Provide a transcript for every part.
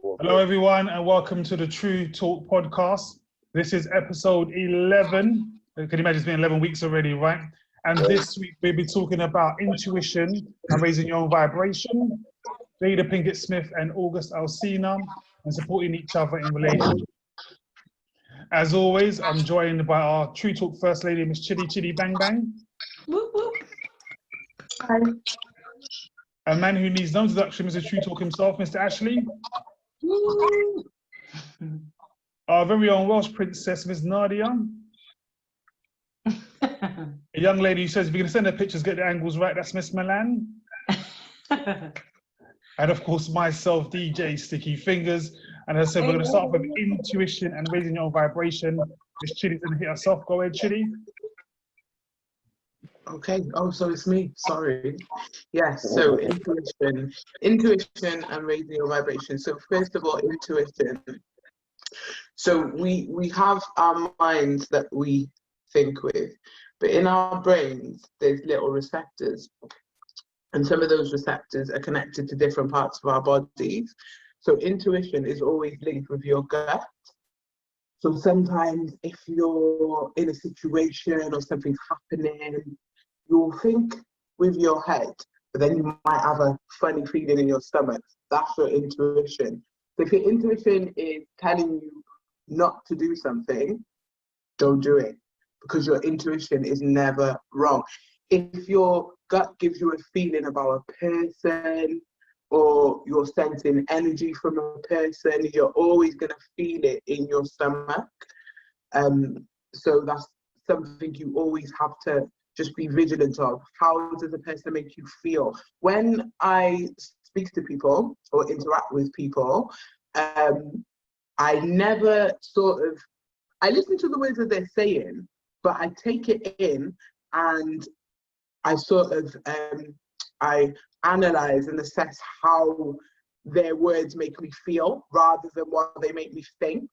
for. Hello, everyone, and welcome to the TruuuTalk podcast. This is episode 11. Can you imagine it's been 11 weeks already, right? And this week we'll be talking about intuition and raising your own vibration. Jada Pinkett Smith and August Alsina, and supporting each other in relationships. As always, I'm joined by our TruuuTalk First Lady, Miss Chitty Bang Bang. Whoop, whoop. Hi. A man who needs no introduction, Mr. TruuuTalk himself, Mr. Ashley. Woo. Our very own Welsh princess, Miss Nadia. A young lady who says, if you're going to send her pictures, get the angles right, that's Miss Milan. And of course, myself, DJ Sticky Fingers. And as I said, we're going to start off with intuition and raising your own vibration. Miss Chitty's going to hit us off. Go ahead, Chitty. Okay. Oh, so it's me. Sorry. Yes. So intuition and raising your vibration. So first of all, intuition. So we have our minds that we think with, but in our brains, there's little receptors. And some of those receptors are connected to different parts of our bodies. So intuition is always linked with your gut. So sometimes if you're in a situation or something's happening, you'll think with your head, but then you might have a funny feeling in your stomach. That's your intuition. So if your intuition is telling you not to do something, don't do it, because your intuition is never wrong. If your gut gives you a feeling about a person, or you're sensing energy from a person, you're always going to feel it in your stomach. So that's something you always have to just be vigilant of. How does a person make you feel? When I speak to people or interact with people, I never I listen to the words that they're saying, but I take it in and I I analyze and assess how their words make me feel rather than what they make me think.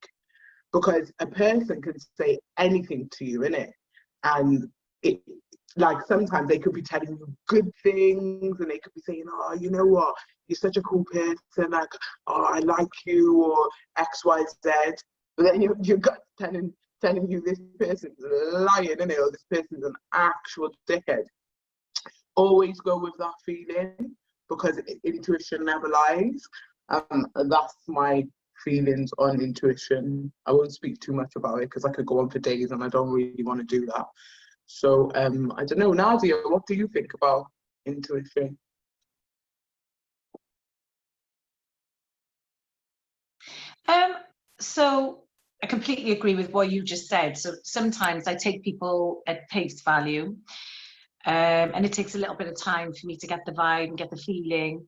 Because a person can say anything to you, innit? And like sometimes they could be telling you good things and they could be saying, oh, you know what, you're such a cool person, like, oh, I like you, or X, Y, Z. But then your gut's telling you this person's lying, innit? Or this person's an actual dickhead. Always go with that feeling, because intuition never lies. That's my feelings on intuition. I won't speak too much about it because I could go on for days and I don't really want to do that. So I don't know, Nadia, what do you think about intuition? So I completely agree with what you just said. So sometimes I take people at face value, and it takes a little bit of time for me to get the vibe and get the feeling.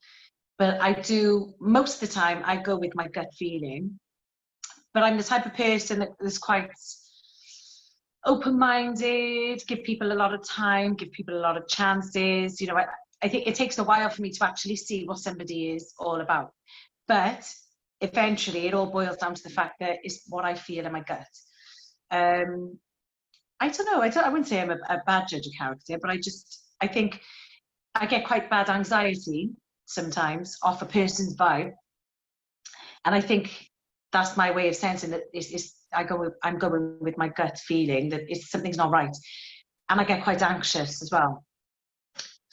But I do, most of the time, I go with my gut feeling. But I'm the type of person that is quite open-minded, give people a lot of time, give people a lot of chances. You know, I think it takes a while for me to actually see what somebody is all about. But eventually, it all boils down to the fact that it's what I feel in my gut. I don't know, I wouldn't say I'm a bad judge of character, but I think I get quite bad anxiety sometimes off a person's vibe. And I think that's my way of sensing that I'm going with my gut feeling that something's not right. And I get quite anxious as well.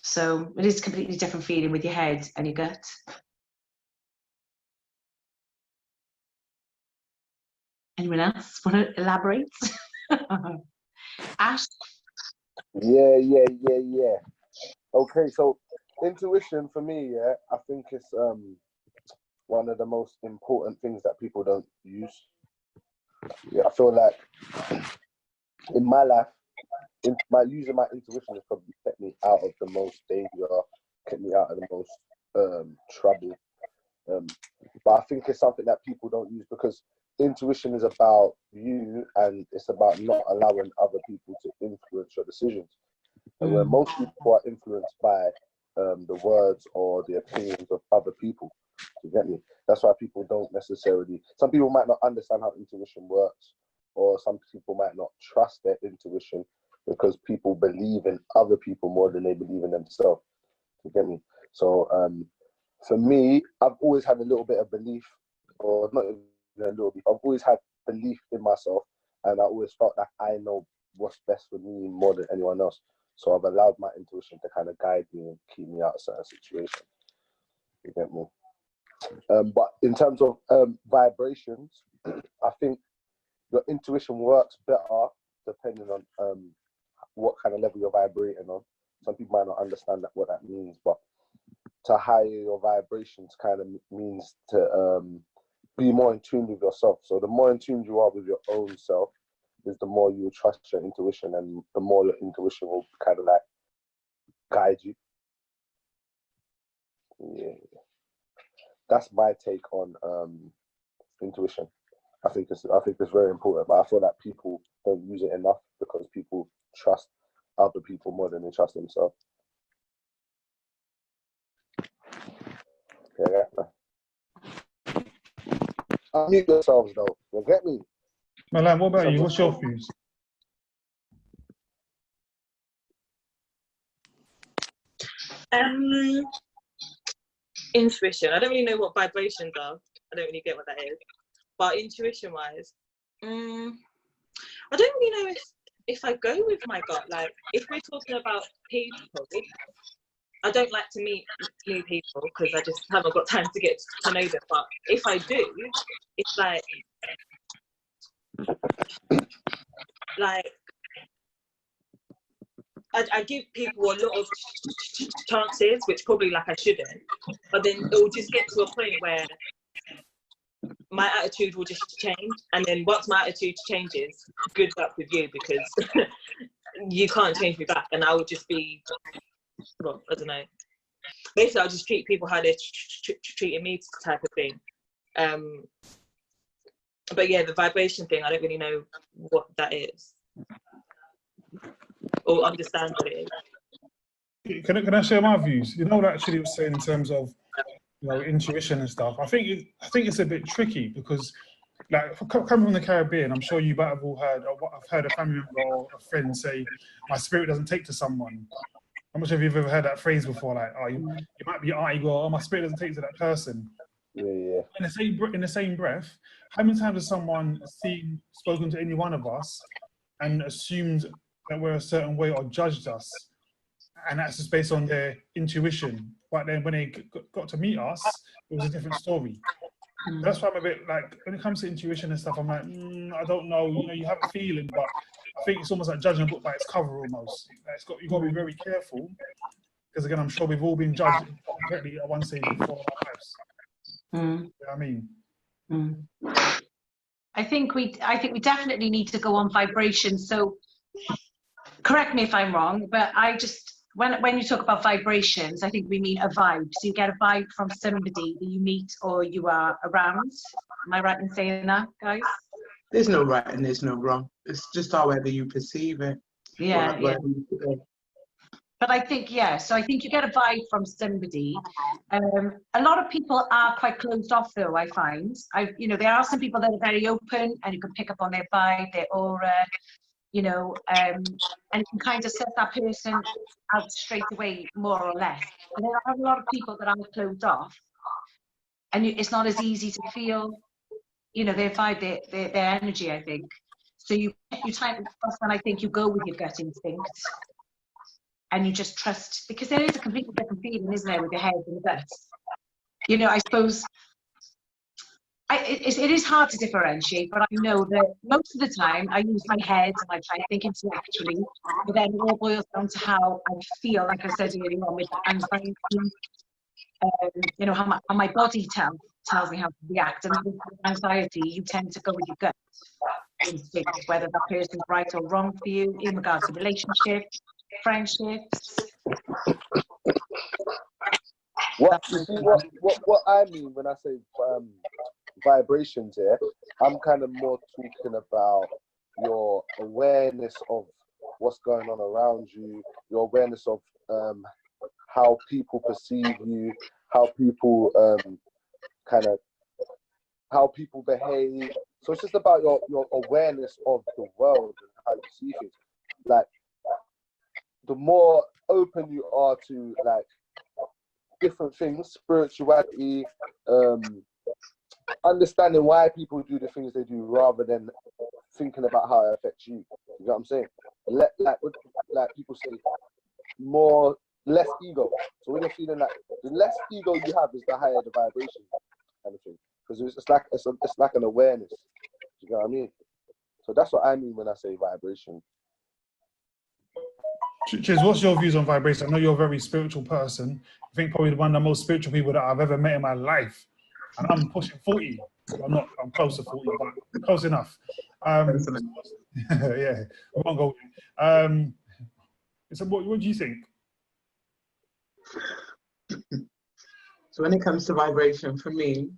So it is a completely different feeling with your head and your gut. Anyone else want to elaborate? Ash? Yeah. Okay, so intuition for me, I think it's one of the most important things that people don't use. Yeah, I feel like in my life, using my intuition has probably kept me out of the most danger, kept me out of the most trouble. But I think it's something that people don't use, because intuition is about you, and it's about not allowing other people to influence your decisions. And where most people are influenced by the words or the opinions of other people, you get me? That's why people don't necessarily, some people might not understand how intuition works, or some people might not trust their intuition because people believe in other people more than they believe in themselves, you get me? So for me, I've always had a little bit of belief or not even a little bit. I've always had belief in myself, and I always felt that I know what's best for me more than anyone else. So I've allowed my intuition to kind of guide me and keep me out of certain situations. You get me? But in terms of vibrations, I think your intuition works better depending on what kind of level you're vibrating on. Some people might not understand what that means, but to higher your vibrations kind of means to be more in tune with yourself. So the more in tune you are with your own self, is the more you trust your intuition, and the more your intuition will kind of like guide you. Yeah, that's my take on intuition. I think it's very important, but I feel that people don't use it enough because people trust other people more than they trust themselves. Yeah. Unmute yourselves though. You get me? Milan, what about you? What's your views? Intuition. I don't really know what vibrations are. I don't really get what that is. But intuition-wise, I don't really know if I go with my gut. Like, if we're talking about people, I don't like to meet new people because I just haven't got time to get to know them. But if I do, it's like I give people a lot of chances, which probably like I shouldn't. But then it will just get to a point where my attitude will just change, and then once my attitude changes, good luck with you, because you can't change me back, and I will just be, well, I don't know. Basically, I'll just treat people how they're treating me, type of thing. But yeah, the vibration thing, I don't really know what that is or understand what it is. Can I share my views? You know what actually was saying in terms of, you know, intuition and stuff. I think it's a bit tricky because, like, coming from the Caribbean, I'm sure you might have all heard, or I've heard a family member or a friend say, "My spirit doesn't take to someone." I'm not sure if you've ever heard that phrase before. Like, "Oh, you might be auntie, go, oh, my spirit doesn't take to that person." Yeah. In the same breath, how many times has someone spoken to any one of us and assumed that we're a certain way or judged us? And that's just based on their intuition. But then when they got to meet us, it was a different story. That's why I'm a bit like, when it comes to intuition and stuff, I'm like, I don't know. You know, you have a feeling, but I think it's almost like judging a book by its cover almost. You've got to be very careful, because again, I'm sure we've all been judged correctly at one stage before in our lives. You know what I mean? I think we definitely need to go on vibration. So correct me if I'm wrong, but I just, when you talk about vibrations, I think we mean a vibe. So you get a vibe from somebody that you meet or you are around. Am I right in saying that, guys? There's no right and there's no wrong. It's just however you perceive it. Yeah. But I think, so I think you get a vibe from somebody. A lot of people are quite closed off, though, I find. There are some people that are very open, and you can pick up on their vibe, their aura, and you can kind of set that person out straight away, more or less. And there are a lot of people that are closed off, and it's not as easy to feel, their vibe, their energy, I think. So you time, that's when I think you go with your gut instinct, and you just trust, because there is a completely different feeling, isn't there, with your head and the gut. I suppose it is hard to differentiate, but I know that most of the time I use my head and I try to think intellectually, but then it all boils down to how I feel, like I said earlier on, with anxiety, how my body tells me how to react. And with anxiety, you tend to go with your gut instinct, whether that person's right or wrong for you in regards to relationships, friendships. What I mean when I say vibrations here, I'm kind of more talking about your awareness of what's going on around you, your awareness of how people perceive you, how people how people behave. So it's just about your awareness of the world and how you see things. Like, the more open you are to like different things, spirituality, understanding why people do the things they do rather than thinking about how it affects you. You know what I'm saying? Like people say, less ego. So when you're feeling like the less ego you have is the higher the vibration kind of thing. Because it's like an awareness. You know what I mean? So that's what I mean when I say vibration. Chiz, what's your views on vibration? I know you're a very spiritual person. I think probably one of the most spiritual people that I've ever met in my life. And I'm pushing 40. I'm close to 40, but close enough. Yeah, I won't go. So what do you think? So when it comes to vibration, for me,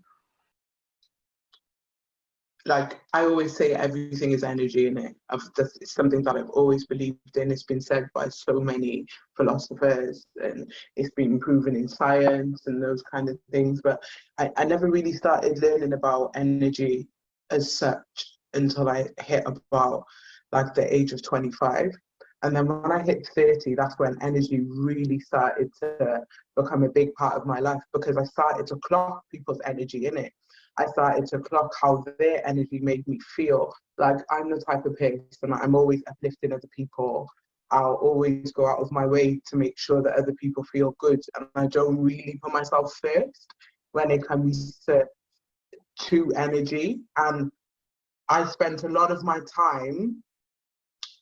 like I always say, everything is energy in it. It's something that I've always believed in. It's been said by so many philosophers, and it's been proven in science and those kind of things. But I never really started learning about energy as such until I hit about like the age of 25. And then when I hit 30, that's when energy really started to become a big part of my life, because I started to clock people's energy in it. I started to clock how their energy made me feel. Like I'm the type of person, I'm always uplifting other people. I'll always go out of my way to make sure that other people feel good. And I don't really put myself first when it comes to energy. And I spent a lot of my time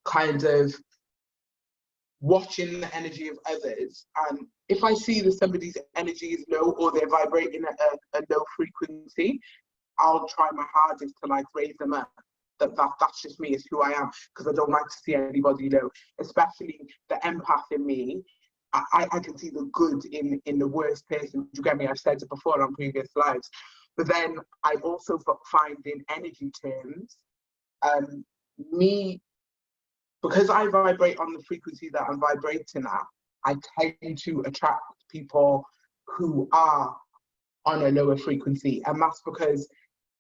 kind of watching the energy of others, and if I see that somebody's energy is low or they're vibrating at a low frequency, I'll try my hardest to like raise them up. That's just me, it's who I am, because I don't like to see anybody low, especially the empath in me. I can see the good in the worst person. You get me? I've said it before on previous lives. But then I also find in energy terms, because I vibrate on the frequency that I'm vibrating at, I tend to attract people who are on a lower frequency. And that's because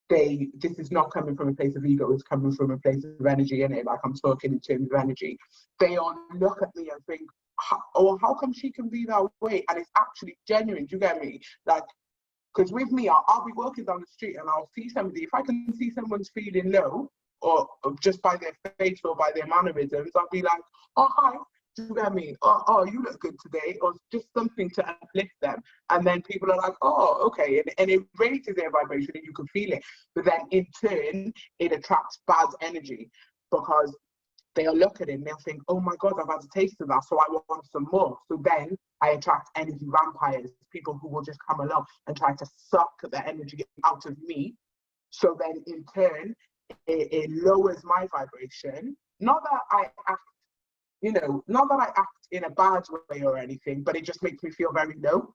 this is not coming from a place of ego, it's coming from a place of energy in it. Like I'm talking in terms of energy. They all look at me and think, how come she can be that way? And it's actually genuine, do you get me? Like, because with me, I'll be walking down the street and I'll see somebody. If I can see someone's feeling low, or just by their face or by their mannerisms, I'll be like, oh, hi, do you get me? Oh, you look good today, or just something to uplift them. And then people are like, oh, okay. And it raises their vibration and you can feel it. But then in turn, it attracts bad energy, because they'll look at it and they'll think, oh my God, I've had a taste of that, so I want some more. So then I attract energy vampires, people who will just come along and try to suck the energy out of me. So then in turn, it lowers my vibration. Not that I act in a bad way or anything, but it just makes me feel very low.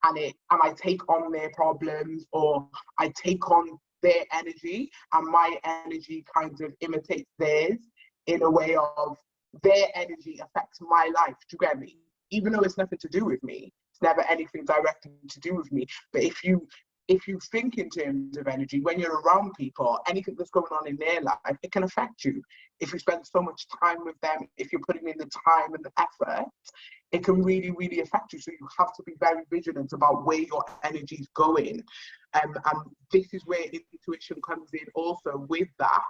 And I take on their problems, or I take on their energy, and my energy kind of imitates theirs in a way of their energy affects my life. Do you get me? Even though it's nothing to do with me, it's never anything directly to do with me. But if you think in terms of energy, when you're around people, anything that's going on in their life, it can affect you. If you spend so much time with them, if you're putting in the time and the effort, it can really, really affect you. So you have to be very vigilant about where your energy is going. And this is where intuition comes in also with that.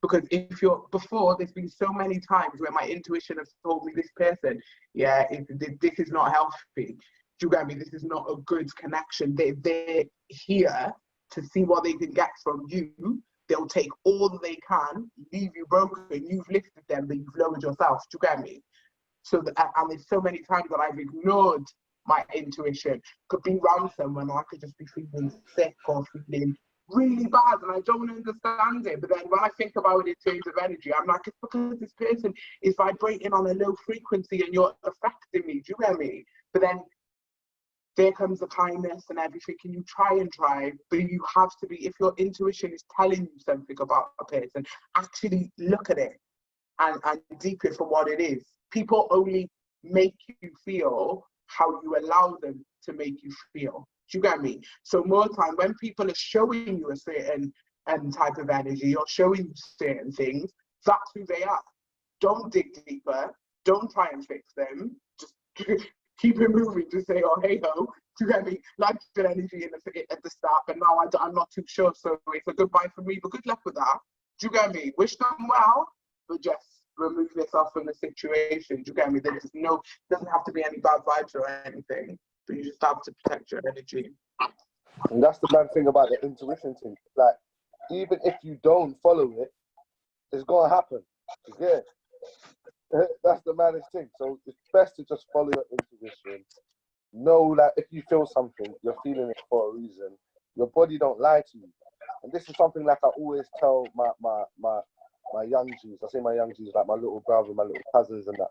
Because there's been so many times where my intuition has told me, this person, this is not healthy. Do you get me? This is not a good connection. They're here to see what they can get from you. They'll take all that they can, leave you broken. You've lifted them, but you've lowered yourself. Do you get me? And there's so many times that I've ignored my intuition. Could be around someone, or I could just be feeling sick or feeling really bad, and I don't understand it. But then when I think about it in terms of energy, I'm like, it's because this person is vibrating on a low frequency and you're affecting me. Do you get me? But then there comes the kindness and everything, and you try, but you have to be, if your intuition is telling you something about a person, actually look at it and deep it for what it is. People only make you feel how you allow them to make you feel. Do you get me? So more time, when people are showing you a certain type of energy or showing you certain things, that's who they are. Don't dig deeper. Don't try and fix them. Just keep it moving. Just say, oh, hey ho, Do you get me? Like good energy at the start, but now I'm not too sure. So it's a goodbye for me, but good luck with that. Do you get me? Wish them well, but just remove yourself from the situation. Do you get me? There's just doesn't have to be any bad vibes or anything, but you just have to protect your energy. And that's the bad thing about the intuition thing. Like, even if you don't follow it, it's gonna happen. Yeah. That's the maddest thing. So it's best to just follow your intuition. Know that if you feel something, you're feeling it for a reason. Your body don't lie to you. And this is something like I always tell my young G's. I say my young G's, like my little brother, my little cousins and that.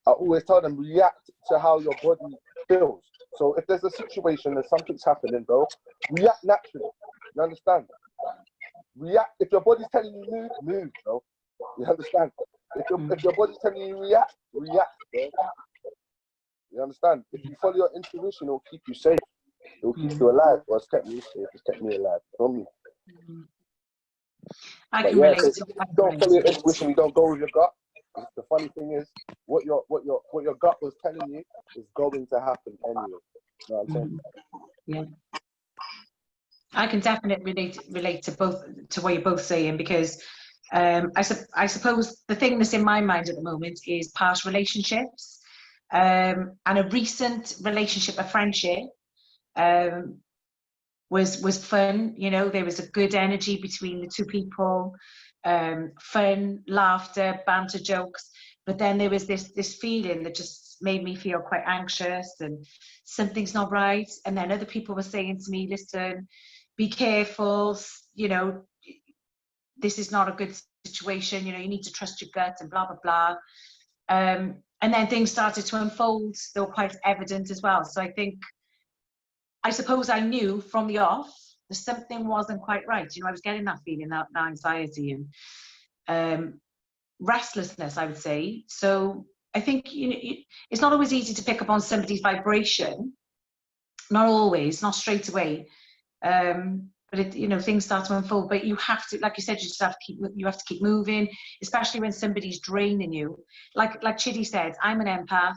I always tell them, react to how your body feels. So if there's a situation and something's happening, bro, react naturally. You understand? React. If your body's telling you move, move, bro. You understand? If your body's telling you react, react, bro. You understand? If you follow your intuition, it'll keep you safe. It'll keep you alive. Well, it's kept me safe. It's kept me alive. You know me? I can relate to you don't follow your intuition, you don't go with your gut. The funny thing is, what your gut was telling you is going to happen anyway. You know what I'm saying? Yeah. I can definitely relate to what you're both saying, because I suppose the thing that's in my mind at the moment is past relationships, and a recent relationship, a friendship, was fun. You know, there was a good energy between the two people, fun, laughter, banter, jokes. But then there was this feeling that just made me feel quite anxious and something's not right. And then other people were saying to me, listen, be careful, you know, this is not a good situation, you know, you need to trust your gut and blah, blah, blah. And then things started to unfold. They were quite evident as well. So I suppose I knew from the off that something wasn't quite right. You know, I was getting that feeling, that anxiety and restlessness, I would say. So I think, you know, it's not always easy to pick up on somebody's vibration. Not always, not straight away. But it, you know, things start to unfold. But you have to, like you said, you have to keep moving, especially when somebody's draining you. Like Chidi said, I'm an empath.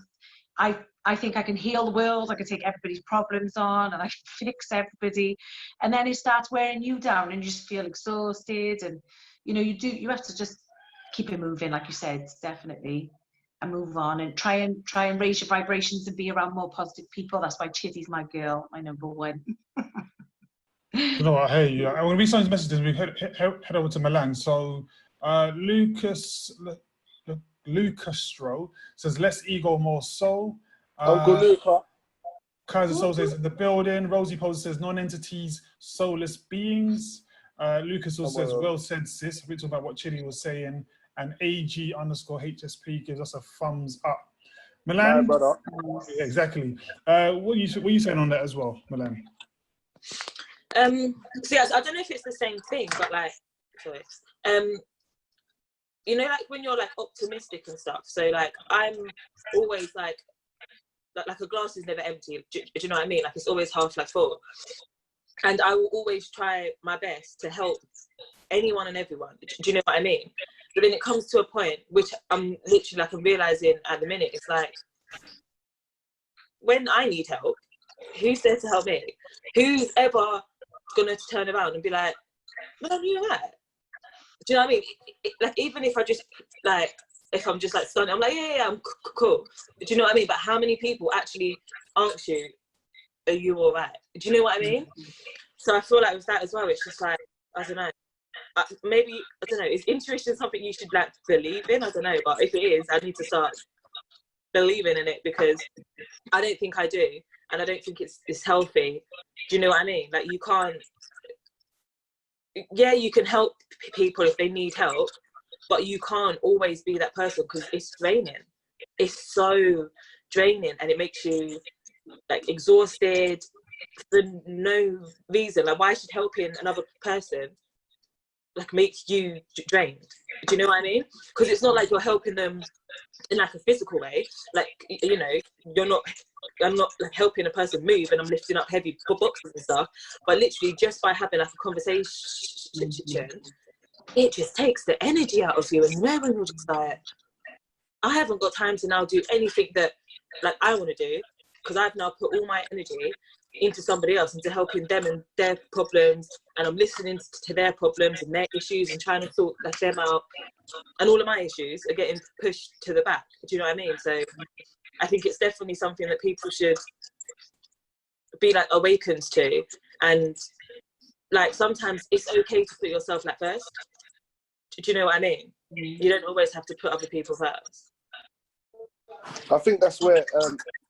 I think I can heal the world. I can take everybody's problems on, and I can fix everybody. And then it starts wearing you down, and you just feel exhausted. And you know, you have to just keep it moving, like you said, definitely, and move on, and try and raise your vibrations and be around more positive people. That's why Chidi's my girl, my number one. You know what, hey, I'm going to read some of these messages. We head over to Milan. So Lucas Stro says, less ego, more soul. Uncle Luca. Kaiser Soul says, in the building. Rosie Pose says, non-entities, soulless beings. Lucas also says, well said, sis. We're talking about what Chidi was saying. And AG_HSP gives us a thumbs up. Milan? My brother. Yeah, exactly. What are you saying on that as well, Milan? So yes, I don't know if it's the same thing, but like, sorry, you know, like when you're like optimistic and stuff. So like, I'm always like a glass is never empty. Do you know what I mean? Like it's always half like full. And I will always try my best to help anyone and everyone. Do you know what I mean? But then it comes to a point which I'm literally like I'm realizing at the minute. It's like when I need help, who's there to help me? Who's ever gonna turn around and be like, "No, you're right." Do you know what I mean? Like even if I'm just like stunned, I'm like, yeah, I'm cool. Do you know what I mean? But how many people actually ask you, "Are you all right?" Do you know what I mean? So I feel like with that as well, it's just like I don't know. Maybe I don't know. Is intuition something you should like believe in? I don't know, but if it is, I need to start believing in it because I don't think I do, and I don't think it's healthy. Do you know what I mean? Like you can't. Yeah, you can help people if they need help, but you can't always be that person because it's draining. It's so draining, and it makes you like exhausted for no reason. Like why should helping another person like make you drained? Do you know what I mean? Because it's not like you're helping them in like a physical way. Like you know, I'm not like helping a person move and I'm lifting up heavy boxes and stuff, but literally just by having like a conversation, it just takes the energy out of you. And then when you're just like, I haven't got time to now do anything that like I want to do because I've now put all my energy into somebody else, into helping them and their problems, and I'm listening to their problems and their issues and trying to sort them out, and all of my issues are getting pushed to the back. Do you know what I mean? So I think it's definitely something that people should be like awakened to, and like sometimes it's okay to put yourself like first. Do you know what I mean? You don't always have to put other people first. I think that's where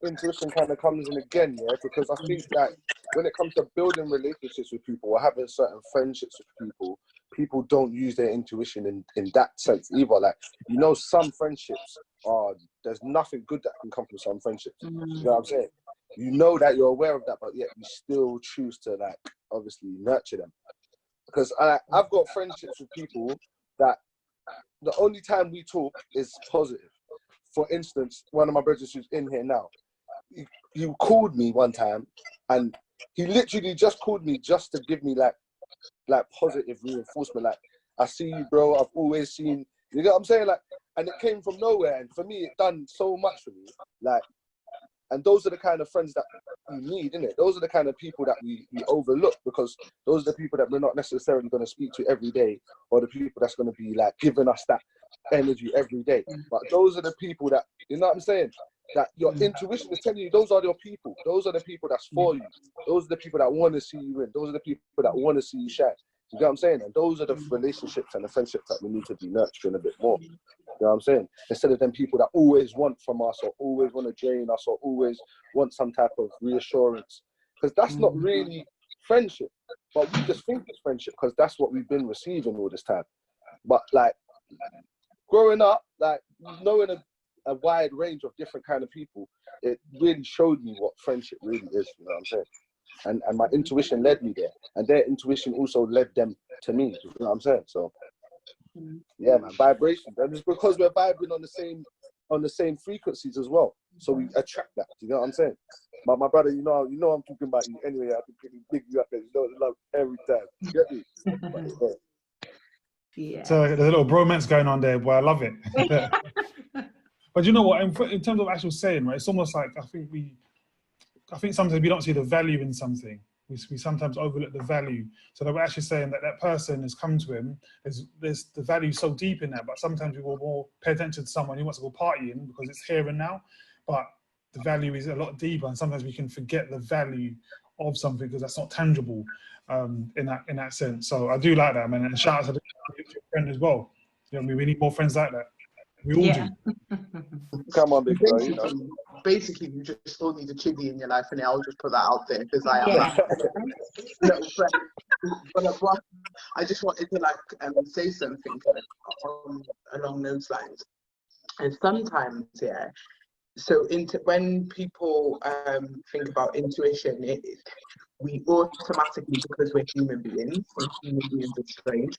intuition kind of comes in again, yeah, because I think that when it comes to building relationships with people or having certain friendships with people, people don't use their intuition in that sense either. Like, you know, some friendships are, there's nothing good that can come from some friendships. You know what I'm saying? You know that, you're aware of that, but yet you still choose to, like, obviously nurture them. Because I've got friendships with people that the only time we talk is positive. For instance, one of my brothers who's in here now, he called me one time, and he literally just called me just to give me like positive reinforcement. Like, I see you, bro. I've always seen. You know what I'm saying? Like, and it came from nowhere. And for me, it done so much for me. Like, and those are the kind of friends that we need, innit? Those are the kind of people that we overlook, because those are the people that we're not necessarily going to speak to every day, or the people that's going to be like giving us that energy every day. But those are the people that, you know what I'm saying? That your intuition is telling you those are your people. Those are the people that's for you. Those are the people that want to see you win. Those are the people that want to see you shine. You get what I'm saying? And those are the relationships and the friendships that we need to be nurturing a bit more. You know what I'm saying? Instead of them people that always want from us, or always want to drain us, or always want some type of reassurance. Because that's not really friendship. But we just think it's friendship because that's what we've been receiving all this time. But like, growing up, like, knowing a wide range of different kind of people, it really showed me what friendship really is, you know what I'm saying? And my intuition led me there, and their intuition also led them to me, you know what I'm saying? So yeah, man, vibration. And it's because we're vibing on the same frequencies as well, so we attract that, you know what I'm saying? But my brother, you know I'm talking about you anyway. I can big you up there, you know, love every time. You get me? But, Yeah. So there's a little bromance going on there, boy. I love it. But you know what? In terms of actual saying, right? It's almost like I think sometimes we don't see the value in something. We sometimes overlook the value. So that we're actually saying that person has come to him. There's the value so deep in that. But sometimes we will more pay attention to someone who wants to go partying because it's here and now. But the value is a lot deeper, and sometimes we can forget the value of something because that's not tangible in that sense. So I do like that, man. And shout out to your friend as well. You know, we need more friends like that. We all do. come on, big bro, you know. Basically, you just still need a chili in your life, and I'll just put that out there because I am. Yeah. No, but I just wanted to say something along those lines. And sometimes, yeah. So when people think about intuition, we automatically, because we're human beings, and human beings are strange,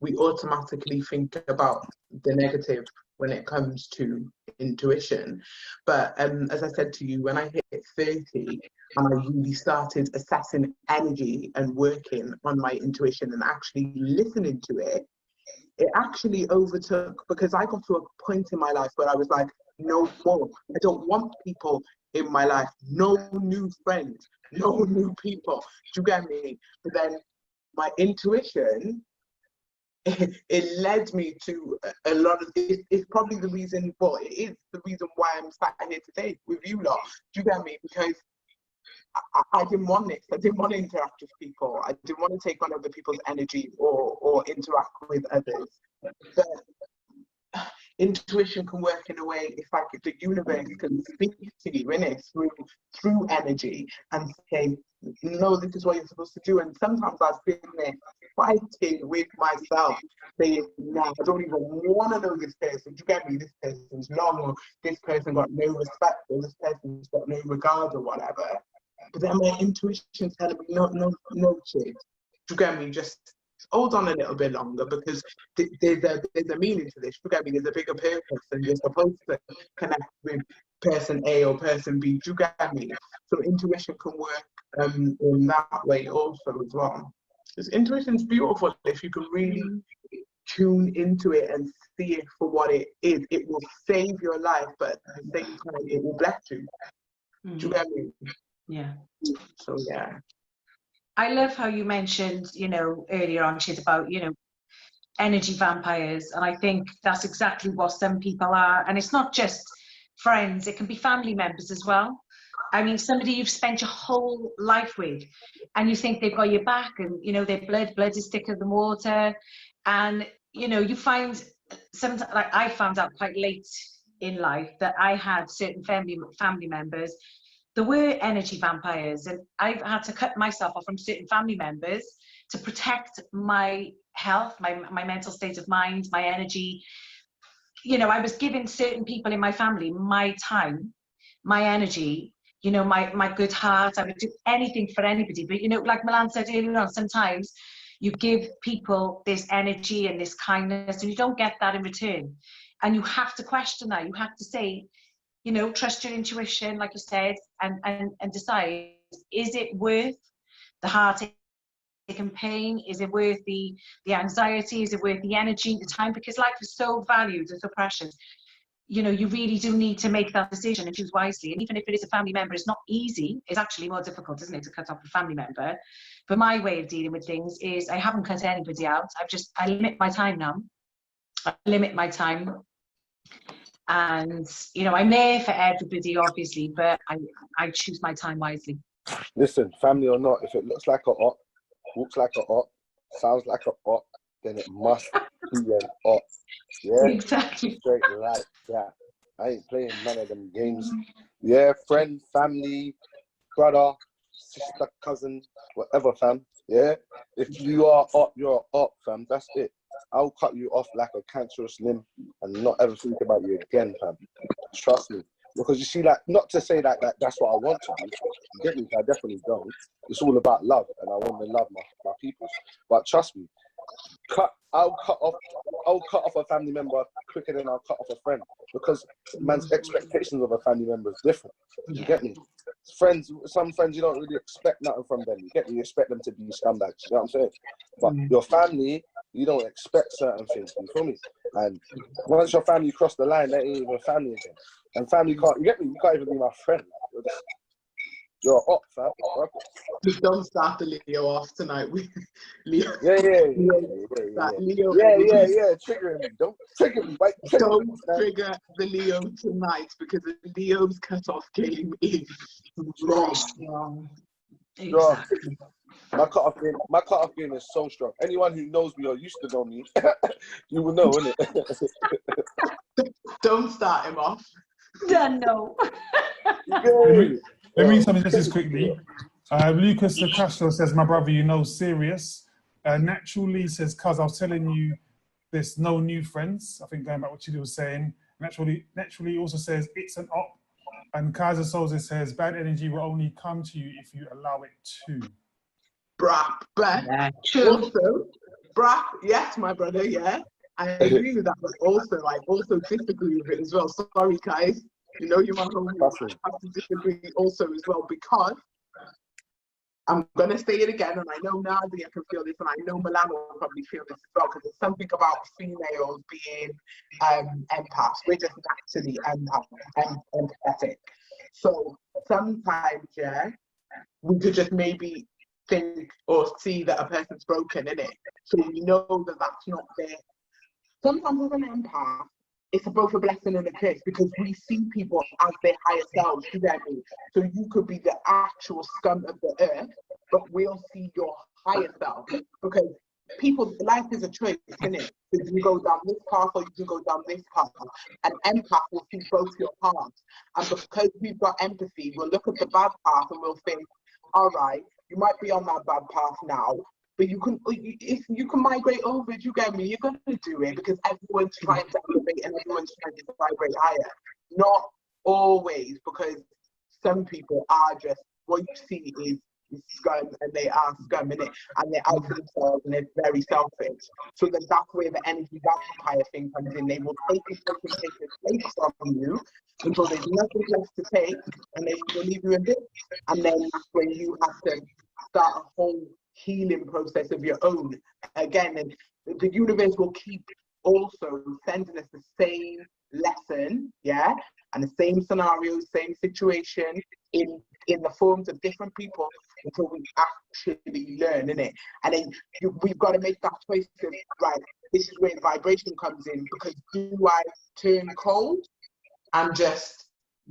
we automatically think about the negative when it comes to intuition. But as I said to you, when I hit 30 and I really started assessing energy and working on my intuition and actually listening to it, it actually overtook, because I got to a point in my life where I was like, no more. I don't want people in my life. No new friends, no new people. Do you get me? But then my intuition, it led me to a lot of, it's probably the reason, well, it is the reason why I'm sat here today with you lot. Do you get me? Because I didn't want this. I didn't want to interact with people. I didn't want to take on other people's energy or interact with others. But intuition can work in a way, it's like the universe can speak to you, innit, through energy and say, no, this is what you're supposed to do. And sometimes I've been there fighting with myself, saying, no, I don't even want to know this person. Do you get me? This person's long, or this person got no respect, or this person's got no regard, or whatever. But then my intuition's telling me, no, shit. Do you get me? Just hold on a little bit longer, because there's a meaning to this. Look at me, there's a bigger purpose, and you're supposed to connect with person A or person B. Do you get me? So intuition can work in that way also as well. Because intuition's beautiful if you can really tune into it and see it for what it is. It will save your life, but at the same time, it will bless you. Do you get me? Yeah. So yeah. I love how you mentioned, earlier on, Chid, about, energy vampires. And I think that's exactly what some people are. And it's not just friends, it can be family members as well. I mean, somebody you've spent your whole life with, and you think they've got your back, and, their blood is thicker than water. And, you find sometimes, like I found out quite late in life, that I had certain family members. There were energy vampires, and I've had to cut myself off from certain family members to protect my health, my mental state of mind, my energy. I was giving certain people in my family my time, my energy, my good heart. I would do anything for anybody. But, like Milan said earlier on, sometimes you give people this energy and this kindness, and you don't get that in return. And you have to question that. You have to say, trust your intuition, like you said, and decide, is it worth the heartache and pain? Is it worth the anxiety? Is it worth the energy, the time? Because life is so valued and so precious. You really do need to make that decision and choose wisely. And even if it is a family member, it's not easy. It's actually more difficult, isn't it, to cut off a family member? But my way of dealing with things is I haven't cut anybody out. I limit my time now. I limit my time. And I'm there for everybody, obviously, but I choose my time wisely. Listen, family or not, if it looks like a op, walks like a op, sounds like a op, then it must be an op. Yeah, Exactly. straight like that. I ain't playing none of them games. Yeah, friend, family, brother, sister, cousin, whatever, fam. Yeah, if you are up, you're up, fam. That's it. I'll cut you off like a cancerous limb and not ever think about you again, fam. Trust me. Because you see, like, not to say that that's what I want to do. You get me? I definitely don't. It's all about love, and I want to love my people. But trust me, I'll cut off a family member quicker than I'll cut off a friend, because man's expectations of a family member is different. You get me? Friends, some friends you don't really expect nothing from them. You get me? You expect them to be scumbags. You know what I'm saying? But your family, you don't expect certain things. You feel me? And once your family cross the line, they ain't even family again. And family can't. You get me? You can't even be my friend. You're up, fam. Just don't start the Leo off tonight with Leo. Yeah. Leo. Yeah. Triggering me. Don't trigger me. Right? Don't trigger the Leo tonight, because the Leo's cut-off game is strong. Exactly. My cut-off game is so strong. Anyone who knows me or used to know me, you will know, innit? Don't start him off. No. Let me read something just quickly. Lucas de Castro says, my brother, serious. Naturally says, cuz I was telling you, there's no new friends. I think going back what Chidi was saying. Naturally also says, it's an op. And Kaiser Souza says, bad energy will only come to you if you allow it to. Yeah, true. Also, yes, my brother, yeah. I agree with that, but also, I also disagree with it as well. Sorry, guys. You're my homie. I have to disagree also as well, because I'm going to say it again, and I know Nadia can feel this, and I know Milan will probably feel this as well, because there's something about females being empaths. We're just naturally empathetic. So sometimes, yeah, we could just maybe think or see that a person's broken, innit? So we know that that's not there. Sometimes as an empath, it's both a blessing and a curse, because we see people as their higher selves, you get me? So you could be the actual scum of the earth, but we'll see your higher self, because life is a choice, isn't it? So you go down this path or you go down this path. An empath will see both your paths. And because we've got empathy, we'll look at the bad path and we'll think, all right, you might be on that bad path now, but if you can migrate over, you get me? You're going to do it, because everyone's trying to elevate and everyone's trying to migrate higher. Not always, because some people are just, what you see is scum, and they are scum, innit? And they're out for themselves, and they're very selfish. So then that's where the energy vampire thing comes in. They will take the place from you until there's nothing left to take, and they will leave you in bit. And then that's when you have to start a whole healing process of your own again. And the universe will keep also sending us the same lesson, yeah, and the same scenario, same situation in the forms of different people until we actually learn, innit? And then we've got to make that choice of, right, this is where vibration comes in, because do I turn cold and just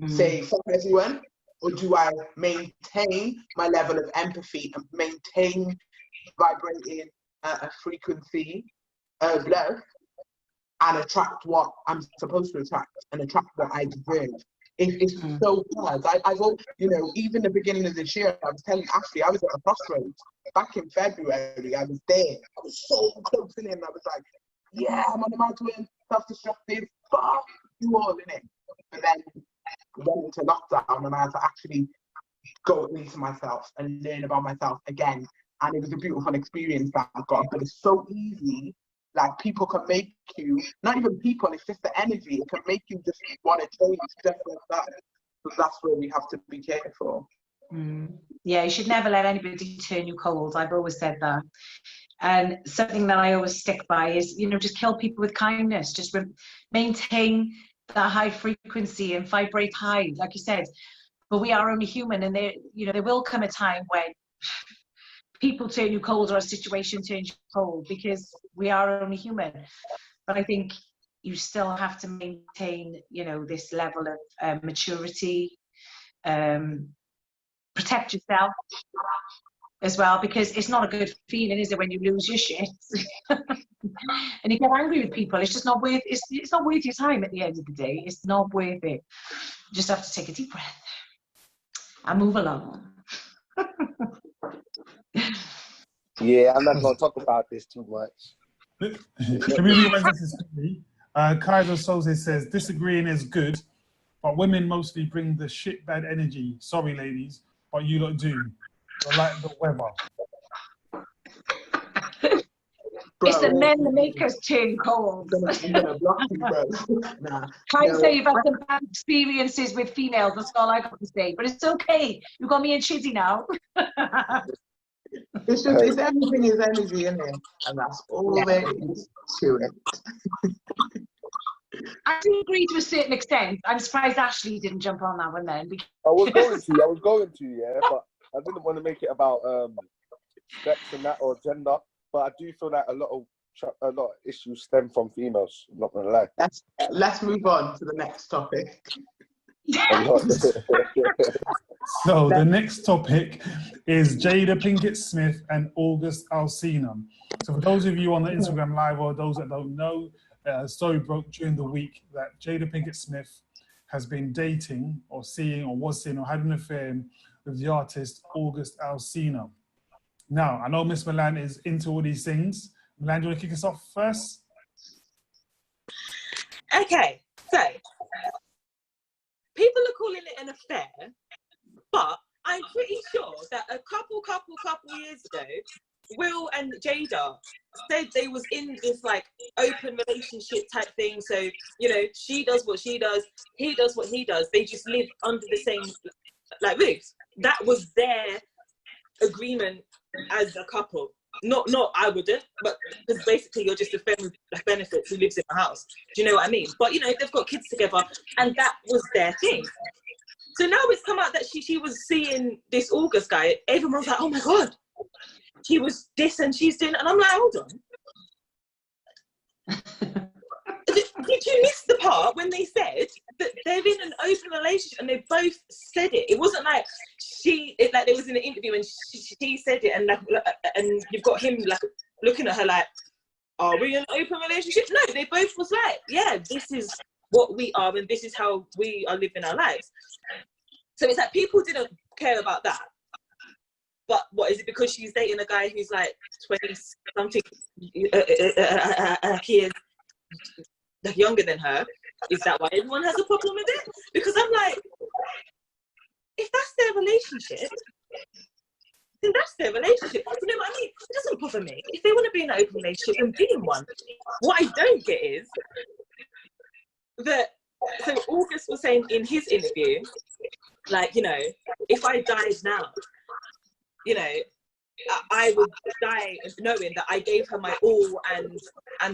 say fuck everyone, or do I maintain my level of empathy and maintain vibrating a frequency of love and attract what I'm supposed to attract and attract what I deserve? It's so hard. I've you know, even the beginning of this year, I was telling Ashley, I was at a crossroads. Back in February, I was there. I was so close in it. I was like, yeah, I'm on the mountain, self-destructive, fuck you all, in it. And then went into lockdown and I had to actually go into myself and learn about myself again. And it was a beautiful experience that I got. But it's so easy. Like, people can make you, not even people, it's just the energy. It can make you just want to change just like that. So that's where we have to be careful. Yeah, you should never let anybody turn you cold. I've always said that. And something that I always stick by is, you know, just kill people with kindness. Just maintain that high frequency and vibrate high, like you said. But we are only human, and there will come a time when people turn you cold or a situation turns you cold, because we are only human. But I think you still have to maintain, you know, this level of maturity, protect yourself as well, because it's not a good feeling, is it, when you lose your shit and you get angry with people? It's just not worth it's not worth your time at the end of the day. It's not worth it. You just have to take a deep breath and move along. Yeah, I'm not going to talk about this too much. Community messages quickly. Kaiser Soze says, disagreeing is good, but women mostly bring the shit bad energy. Sorry, ladies, but you lot do. You're like the weather. Bro, it's the men that make us turn cold. I'm gonna block you, bro. Nah. Try to say you've had some bad experiences with females. That's all I got to say. But it's okay. You got me in shitty now. It's just, it's everything is energy, in it? And that's all there is to it. I do agree to a certain extent. I'm surprised Ashley didn't jump on that one then. I was going to, yeah, but I didn't want to make it about sex and that, or gender. But I do feel like a lot of issues stem from females. I'm not gonna lie. Let's move on to the next topic. So the next topic is Jada Pinkett Smith and August Alsina. So for those of you on the Instagram Live, or those that don't know, story broke during the week that Jada Pinkett Smith has been dating or seeing or was seeing or had an affair with the artist August Alsina. Now, I know Miss Milan is into all these things. Milan, do you want to kick us off first? Okay, so people are calling it an affair, but I'm pretty sure that a couple years ago, Will and Jada said they was in this like open relationship type thing. So, you know, she does what she does, he does what he does. They just live under the same like roof. That was their agreement as a couple. Not I wouldn't, but because basically you're just a friend with benefits who lives in my house. Do you know what I mean? But you know, they've got kids together, and that was their thing. So now it's come out that she was seeing this August guy. Everyone's like, oh my god, he was this and she's doing, and I'm like, hold on. Did you miss the part when they said that they're in an open relationship and they both said it? It wasn't like like they was in an interview and she said it, and you've got him like looking at her like, are we in an open relationship? No, they both was like, yeah, this is what we are and this is how we are living our lives. So it's like people didn't care about that. But what is it, because she's dating a guy who's like 20 something years younger than her? Is that why everyone has a problem with it? Because I'm like, if that's their relationship, then that's their relationship. You know what I mean? It doesn't bother me. If they want to be in an open relationship, then be in one. What I don't get is that, so August was saying in his interview, like, you know, if I died now, you know, I would die knowing that I gave her my all and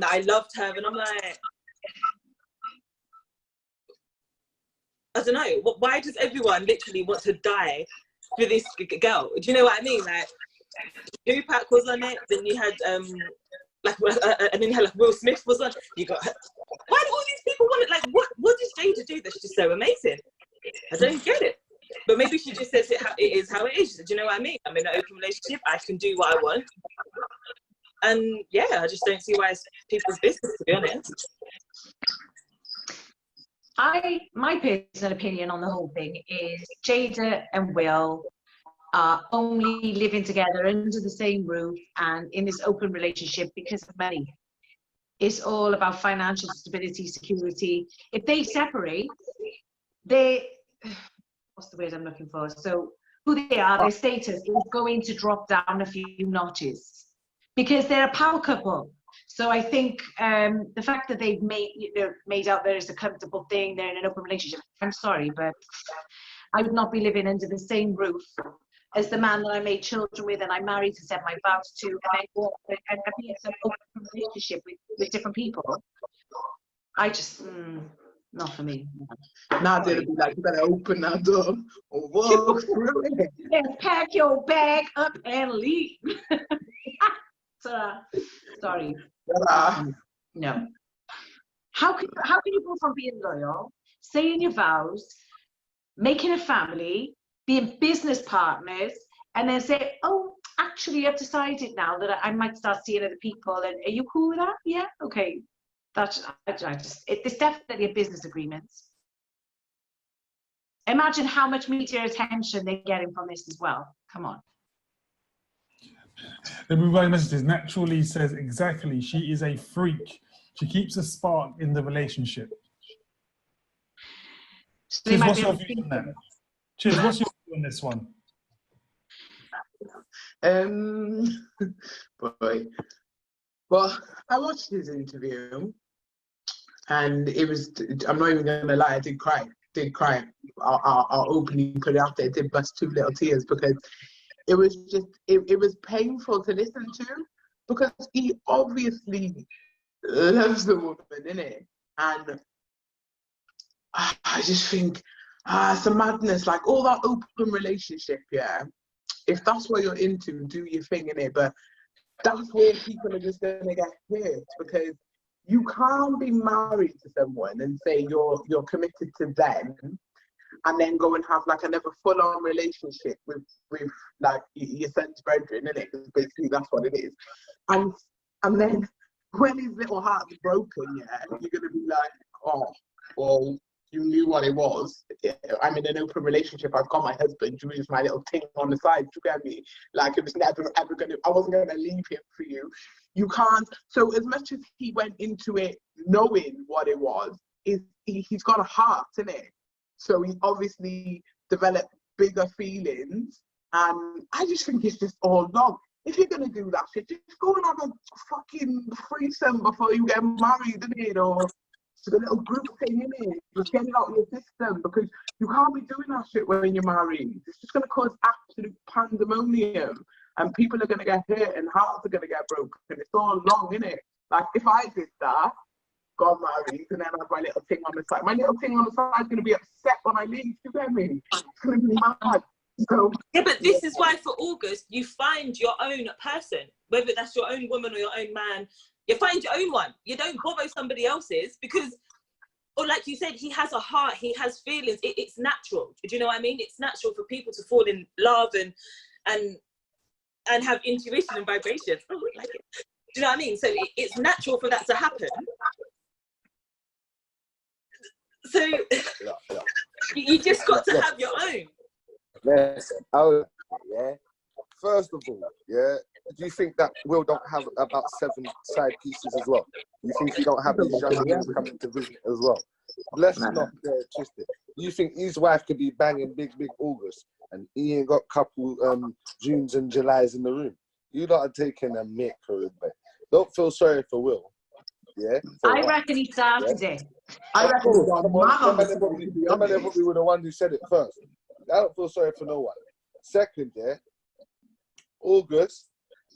that I loved her. And I'm like, I don't know. Why does everyone literally want to die for this girl? Do you know what I mean? Like, TruuuTalk was on it. Then you had and then you had like Will Smith was on. You got. Why do all these people want it? Like, what does Jada do that's just so amazing? I don't get it. But maybe she just says it how it is. Do you know what I mean? I'm in an open relationship. I can do what I want. And yeah, I just don't see why it's people's business, to be honest. My personal opinion on the whole thing is Jada and Will are only living together under the same roof and in this open relationship because of money. It's all about financial stability, security. If they separate, what's the word I'm looking for? So who they are, their status is going to drop down a few notches because they're a power couple. So I think the fact that they've made out there is a comfortable thing, they're in an open relationship. I'm sorry, but I would not be living under the same roof as the man that I made children with and I married to set my vows to, and then go and be in some open relationship with different people. I just, not for me. Now they'll be like, you better open that door or walk through it. Yes, pack your bag up and leave. Sorry. No. How can you go from being loyal, saying your vows, making a family, being business partners, and then say, oh, actually, I've decided now that I might start seeing other people, and are you cool with that? Yeah, okay. There's definitely a business agreement. Imagine how much media attention they're getting from this as well. Come on. The reply messages naturally says exactly. She is a freak. She keeps a spark in the relationship. So Cheers, what's your view on that? Cheers, what's your view on this one? Boy. Well, I watched his interview, and it was, I'm not even going to lie, I did cry. I'll openly put it out there. I did bust 2 little tears because it was just, it was painful to listen to because he obviously loves the woman, innit? And I just think, it's a madness. Like, all that open relationship, yeah, if that's what you're into, do your thing, innit? But that's where people are just going to get hurt because you can't be married to someone and say you're committed to them and then go and have like another full-on relationship with like your son's brethren, innit? Basically, that's what it is. And then when his little heart's broken, yeah, you're going to be like, oh, well, you knew what it was. I'm in an open relationship. I've got my husband. You use my little thing on the side. You get me? Like, it was never ever gonna. I wasn't gonna leave him for you. You can't. So as much as he went into it knowing what it was, he's got a heart, innit? So he obviously developed bigger feelings, and I just think it's just all wrong. If you're gonna do that shit, just go and have a fucking threesome before you get married, innit? Or a little group thing, innit? Just get it out of your system because you can't be doing that shit when you're married. It's just going to cause absolute pandemonium and people are going to get hurt and hearts are going to get broken. It's all wrong, innit? Like, if I did that, got married, and then I have my little thing on the side, my little thing on the side is going to be upset when I leave. You get me? It's going to be mad. So, yeah, but this is why for August, you find your own person, whether that's your own woman or your own man. You find your own one. You don't borrow somebody else's because, or like you said, he has a heart, he has feelings. It's natural. Do you know what I mean? It's natural for people to fall in love and have intuition and vibration. Oh, like it. Do you know what I mean? So it's natural for that to happen. So you just got to have your own. Listen, yeah. First of all, yeah. Do you think that Will don't have about 7 side pieces as well? You think he don't have these young men coming to visit as well? Let's not twist it. You think his wife could be banging big August and he ain't got couple Junes and Julys in the room? You lot are taking a mick for it, but don't feel sorry for Will. Yeah, I reckon he started it. I reckon somebody probably were the one who said it first. I don't feel sorry for no one. Second, yeah, August.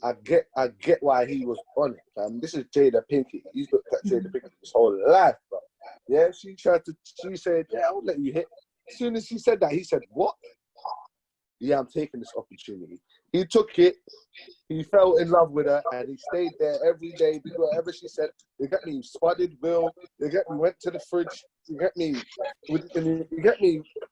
I get why he was on it. This is Jada Pinkett. He's looked at Jada Pinkett his whole life, bro. Yeah, she said, yeah, I'll let you hit. as soon as he said that, he said, what? Yeah, I'm taking this opportunity. He took it. He fell in love with her, and he stayed there every day. Because whatever she said, you get me, spotted Will. You get me, went to the fridge. You get me,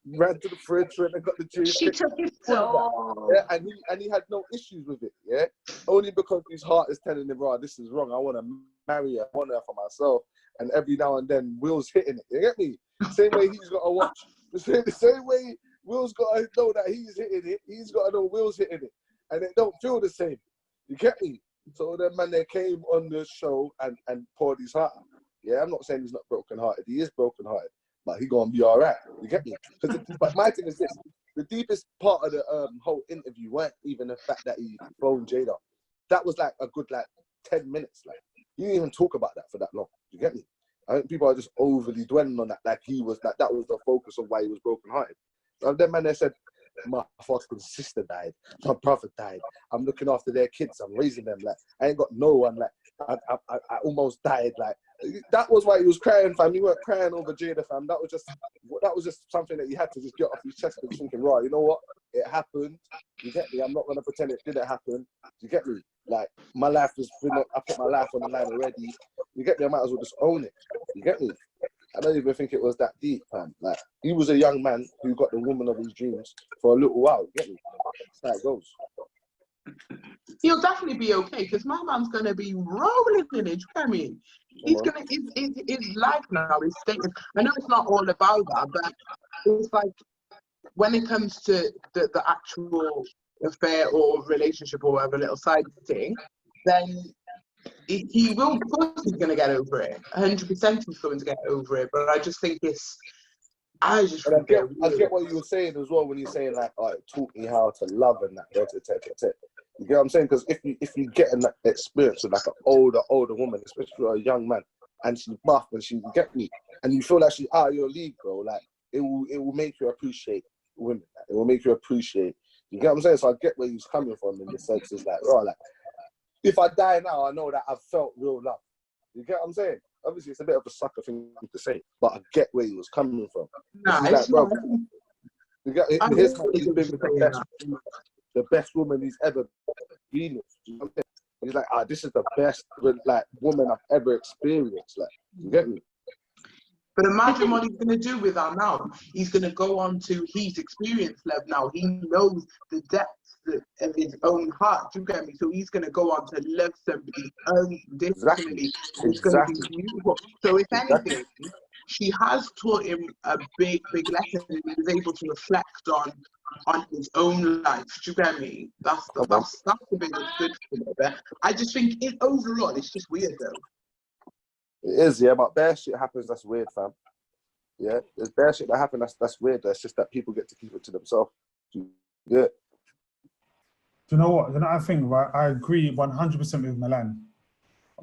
ran to the fridge, went and got the juice. She took it so. Yeah, and he had no issues with it. Yeah, only because his heart is telling him, "Right, this is wrong. I want to marry her. I want her for myself." And every now and then, Will's hitting it. You get me? Same way he's got to watch. The same way Will's got to know that he's hitting it. He's got to know Will's hitting it. And it don't feel the same. You get me? So then, man, they came on the show and poured his heart out. Yeah, I'm not saying he's not broken-hearted. He is broken-hearted, but he gonna be all right. You get me? But my thing is this: the deepest part of the whole interview weren't even the fact that he phoned Jada. That was like a good 10 minutes. Like, you didn't even talk about that for that long. You get me? I think people are just overly dwelling on that. Like that was the focus of why he was broken-hearted. And then, man, they said, my fucking sister died, my brother died, I'm looking after their kids, I'm raising them, like I ain't got no one, like I almost died, like that was why he was crying, fam. He weren't crying over Jada, fam. That was just something that he had to just get off his chest and thinking, right, you know what, it happened, you get me, I'm not gonna pretend it didn't happen, you get me, like my life has been, I put my life on the line already, you get me, I might as well just own it, you get me. I don't even think it was that deep, man. Like, he was a young man who got the woman of his dreams for a little while. Get me? That's how it goes. He'll definitely be okay, because my man's going to be rolling in it. I mean, he's going to, his life now is stated. I know it's not all about that, but it's like, when it comes to the actual affair or relationship or whatever little side thing, then he will, of course he's going to get over it. 100% he's going to get over it. But I just think I get what you were saying as well when you're saying like, oh, it taught me how to love and that. You get what I'm saying? Because if you get an experience with like an older woman, especially for a young man, and she's buff and she get me, and you feel like she's out of your league, bro, like it will make you appreciate women. It will make you appreciate. You get what I'm saying? So I get where he's coming from in the sense is like, oh, like, if I die now, I know that I've felt real love. You get what I'm saying? Obviously, it's a bit of a sucker thing to say, but I get where he was coming from. Nah, like, bro, you get, he's been with the best woman he's ever been with. You know what I'm saying? He's like, this is the best like woman I've ever experienced. Like, you get me? But imagine what he's going to do with her now. He's going to go on to his experience level now. He knows the depths of his own heart. You get me? So he's going to go on to love somebody unconditionally. It's going to be beautiful. So if anything, she has taught him a big lesson, and he was able to reflect on his own life. Do you get me? That's the bit that's good for me. But I just think overall, it's just weird though. It is, yeah, but bare shit happens, that's weird, fam. Yeah, there's bare shit that happens, that's weird. That's just that people get to keep it to themselves. Yeah. Do you know what? I think, right, I agree 100% with Milan.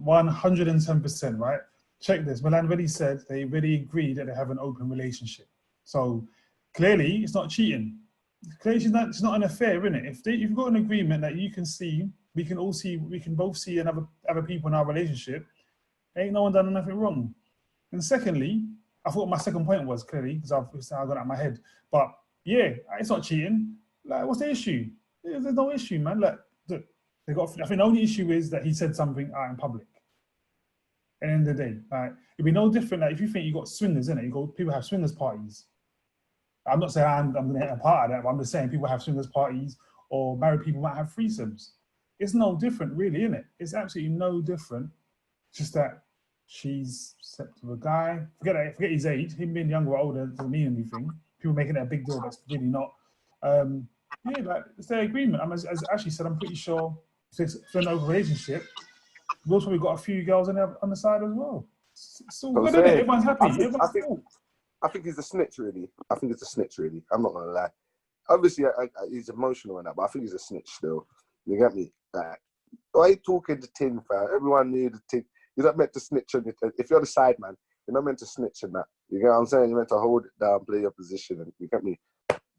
110%, right? Check this. Milan already said they already agreed that they have an open relationship. So clearly, it's not cheating. Clearly, it's not an affair, isn't it? If you've got an agreement that you can see, we can both see other people in our relationship, ain't no one done nothing wrong. And secondly, I thought my second point was clearly, because I got it out of my head. But yeah, it's not cheating. Like, what's the issue? There's no issue, man. Like, I think the only issue is that he said something out in public. At the end of the day, like, it'd be no different. Like, if you think you got swingers, innit? People have swingers parties. I'm not saying I'm going to get a part of that, but I'm just saying people have swingers parties, or married people might have threesomes. It's no different, really, innit? It's absolutely no different. Just that she's slept with a guy. Forget his age. Him being younger or older doesn't mean anything. People making it a big deal, but it's really not. Yeah, like, it's their agreement. As Ashley said, I'm pretty sure if it's an open relationship, Will's probably got a few girls on the side as well. It's all good, isn't it? Everyone's happy. I think he's a snitch, really. I'm not gonna lie. Obviously, he's emotional and that, but I think he's a snitch still. You get me? Like, why are you talking to Tim, fam? Everyone knew the Tim. You're not meant to snitch on it. If you're the side man, you're not meant to snitch on that. You get what I'm saying? You're meant to hold it down, play your position, and you get me?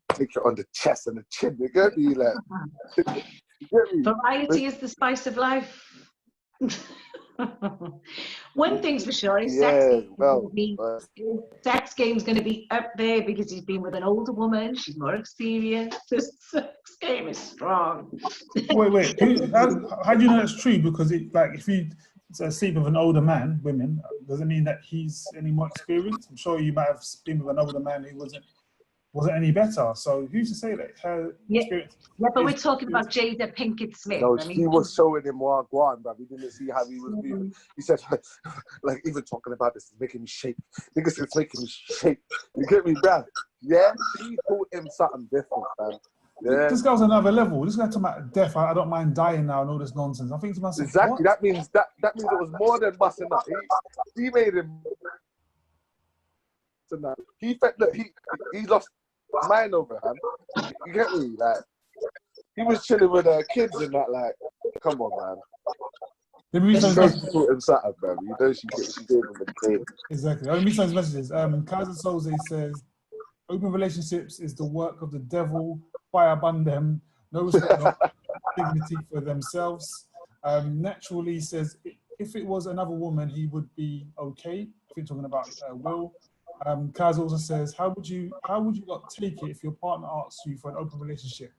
Take it on the chest and the chin. You get me? Like, you get me? Variety is the spice of life. One thing's for sure, his sex game's going to be up there because he's been with an older woman. She's more experienced. His sex game is strong. Wait. How do you know that's true? Because if you sleep with an older man, women, doesn't mean that he's any more experienced. I'm sure you might have been with an older man who wasn't any better. So who's to say that her experience? Yeah, but we're talking about Jada Pinkett Smith. No, she was showing him more guan, but we didn't see how he was moving. He said, like, even talking about this is making me shake. Niggas, it's making me shake. You get me, bruv? Yeah, she taught him something different, man. Yeah. This guy's another level. This guy talking about death. I don't mind dying now and all this nonsense. I think to myself, exactly. What? That means it was more than busting up. He made him. He felt look. He lost his mind over him. You get me? Like he was chilling with kids and that. Like, come on, man. Let me read some messages. You know she gave him the game. Exactly. Let me read some messages. Kaiser Soze says, "Open relationships is the work of the devil. Fire upon them. No respect, no dignity for themselves." Naturally says, if it was another woman, he would be okay. I think talking about Will. Kaz also says, how would you not take it if your partner asks you for an open relationship?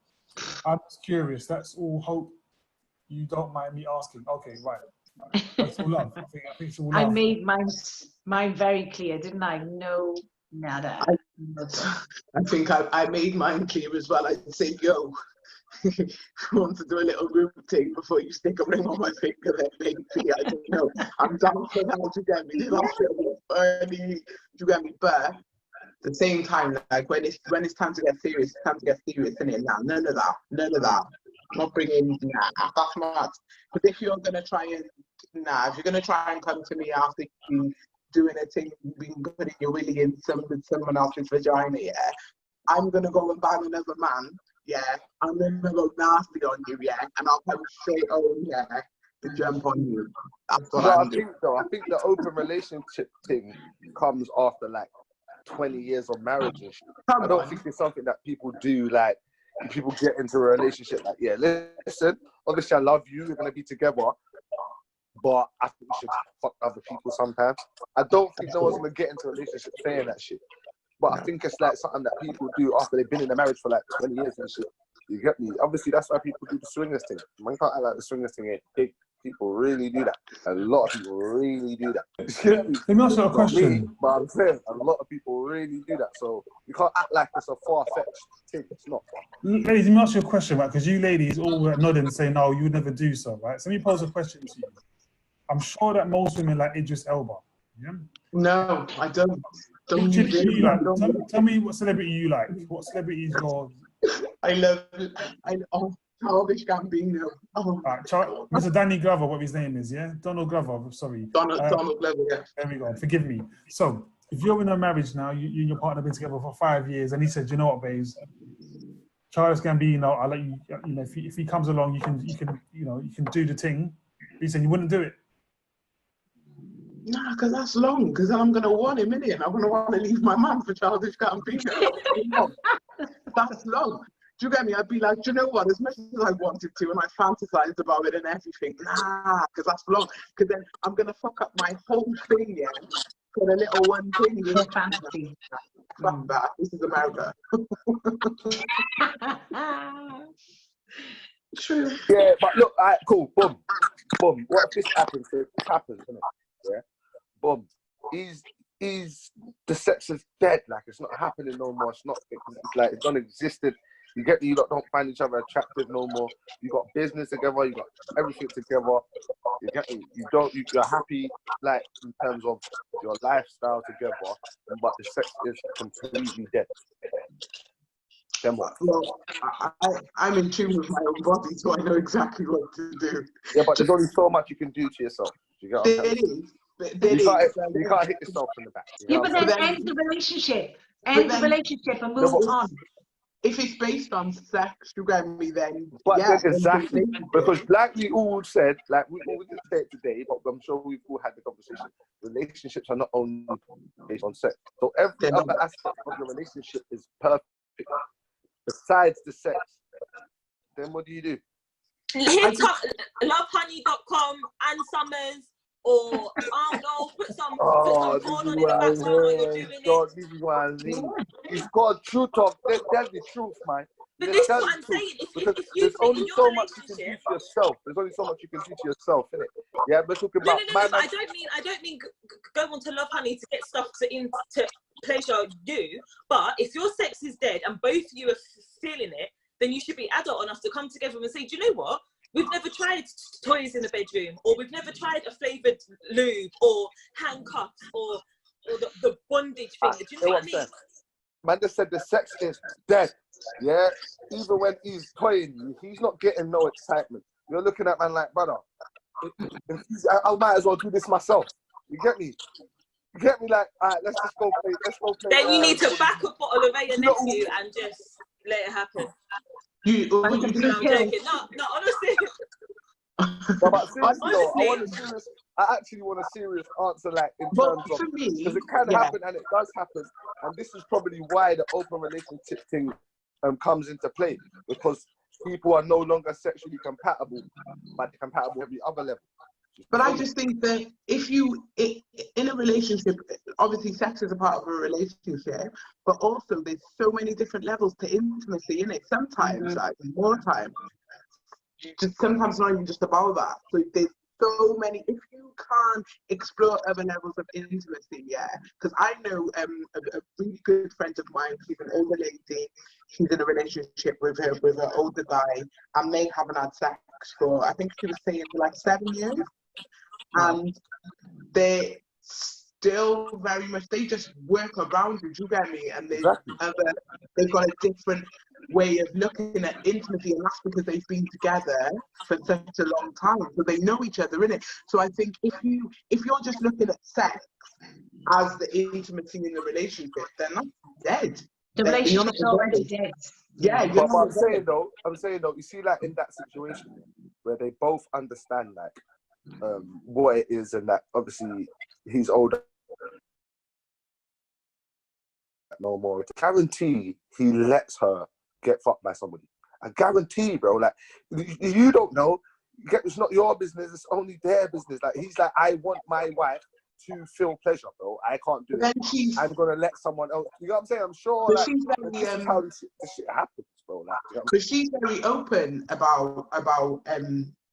I'm just curious. That's all hope. You don't mind me asking. Okay, right. That's all love. I think it's all love. I made mine very clear, didn't I? No, nada. I think I made mine clear as well. I'd say, yo, if you want to do a little group thing before you stick a ring on my finger, then maybe, I don't know. I'm down for that, you get me? Early, you get me? But at the same time, like when it's time to get serious, it's time to get serious, isn't it? Now, none of that. I'm not bringing, that's not. But if you're going to try and, if you're going to try and come to me after you doing a thing, being putting your willy in someone else's vagina, yeah, I'm going to go and bang another man, yeah, I'm going to go nasty on you, yeah, and I'll come straight home, yeah, to jump on you. That's what I'm doing. I think the open relationship thing comes after like 20 years of marriage and shit. I don't think it's something that people do, like, people get into a relationship like, yeah, listen, obviously I love you, we're going to be together, but I think we should fuck other people sometimes. I don't think no one's going to get into a relationship saying that shit. But I think it's like something that people do after they've been in a marriage for like 20 years and shit. You get me? Obviously, that's why people do the swingers thing. Man can't act like the swingers thing ain't big. People really do that. A lot of people really do that. Let me ask you a question. But I'm saying a lot of people really do that. So you can't act like it's a far-fetched thing. It's not. Ladies, let me ask you a question, right? Because you ladies all nodding and saying, no, you would never do so, right? So let me pose a question to you. I'm sure that most women like Idris Elba. Yeah? No, I don't. Tell me what celebrity you like. What celebrity is your... Childish Gambino. Right, Mr. Danny Glover, what his name is, yeah? Donald Glover, sorry. Donald Glover, yeah. There we go, forgive me. So, if you're in a marriage now, you and your partner have been together for 5 years, and he said, you know what, babes, Childish Gambino, I'll let you, you know, if he comes along, you can do the thing. He said you wouldn't do it. Nah, because that's long, because I'm going to want him, innit? I'm going to want to leave my man for Childish Gambino. That's long. Do you get me? I'd be like, do you know what? As much as I wanted to and I fantasized about it and everything, nah, because that's long. Because then I'm going to fuck up my whole thing, yeah, for a little one thing. You know? Fantasy. Fuck that. This is America. True. Yeah, but look, all right, cool, boom. What if this happens? It happens, isn't it? Yeah, boom. The sex is dead. Like, it's not happening no more. It's like it's non-existent. You get you lot don't find each other attractive no more. You got business together. You got everything together. You get me? You're happy, like, in terms of your lifestyle together, but the sex is completely dead. Then what? Well, I'm in tune with my own body, so I know exactly what to do. Yeah, but there's only so much you can do to yourself. You get what I'm saying? You can't hit yourself in the back. Yeah, but then end the relationship. End the relationship and move on. If it's based on sex, you get me then. But yeah, exactly, because like we all said, like we didn't say it today, but I'm sure we've all had the conversation. Relationships are not only based on sex. So every other aspect of your relationship is perfect. Besides the sex, then what do you do? Hit up lovehoney.com, Ann Summers, or I don't know, put some Oh, this porn is on in the what I background while you're mean. doing it. God, this is what I mean. It's called TruuuTalk. Tell the truth, man. But Tell this is the what I'm truth. saying. Because If you there's think only in your so much you can do relationship, to yourself. There's only so much you can do to yourself, innit? Yeah, we're talking no, about no, no, my no. But man. I don't mean go on to Love Honey to get stuff to pleasure you. But if your sex is dead and both of you are feeling it, then you should be adult enough to come together and say, do you know what? We've never tried toys in the bedroom, or we've never tried a flavoured lube, or handcuffs, or the bondage thing. Do you know what I mean? Man just said the sex is dead. Yeah? Even when he's toying you, he's not getting no excitement. You're looking at man like, brother, I might as well do this myself. You get me? You get me? Like, all right, let's go play. Then you need to back a bottle of your nephew and just let it happen. No, I'm joking. No, honestly. No, but seriously, though, I actually want a serious answer, like in terms of, because it can happen and it does happen, and this is probably why the open relationship thing comes into play, because people are no longer sexually compatible, but they're compatible at every other level. But I just think that if you, in a relationship, obviously sex is a part of a relationship, but also there's so many different levels to intimacy in it. Sometimes, like more time, just sometimes not even just about that. So there's so many. If you can't explore other levels of intimacy, because I know a really good friend of mine. She's an older lady. She's in a relationship with her older guy, and they haven't had sex for, I think she was saying, like 7 years. And they still very much, they just work around you, do you get me? And they've got a different way of looking at intimacy, and that's because they've been together for such a long time, so they know each other, innit? So I think if you're just looking at sex as the intimacy in the relationship, then that's dead. The relationship's already dead. Yeah, but I'm saying though, you see, like in that situation where they both understand like what it is, and that obviously he's older no more. I guarantee he lets her get fucked by somebody. I guarantee, bro. Like, you don't know. It's not your business. It's only their business. Like, he's like, I want my wife to feel pleasure, bro. I can't do it. I'm gonna let someone else. You know what I'm saying? I'm sure. Like, this is how this shit happens, bro. Like, you know, but she's very open about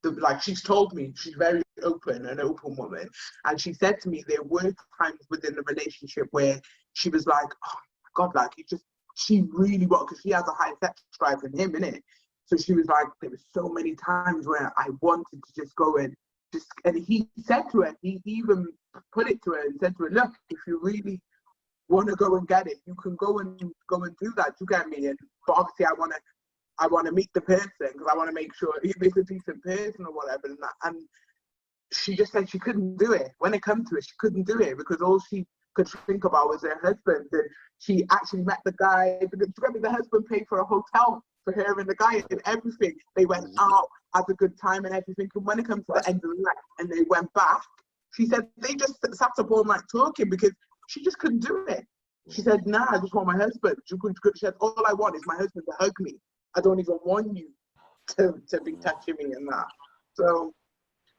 like, she's told me she's very open, an open woman, and she said to me there were times within the relationship where she was like, oh my god, like she really wanted, because she has a high sex drive in him, innit? So she was like, there were so many times where I wanted to just go and he said to her, he even put it to her and said to her, look, if you really want to go and get it, you can go and do that, you get me? But obviously I want to meet the person, because I want to make sure he's a decent person or whatever. And she just said she couldn't do it. When it comes to it, she couldn't do it because all she could think about was her husband. And she actually met the guy, because the husband paid for a hotel for her and the guy and everything. They went out, had a good time and everything. And when it comes to the end of the night and they went back, she said they just sat up all night talking because she just couldn't do it. She said, nah, I just want my husband. She said, all I want is my husband to hug me. I don't even want you to be touching me and that. So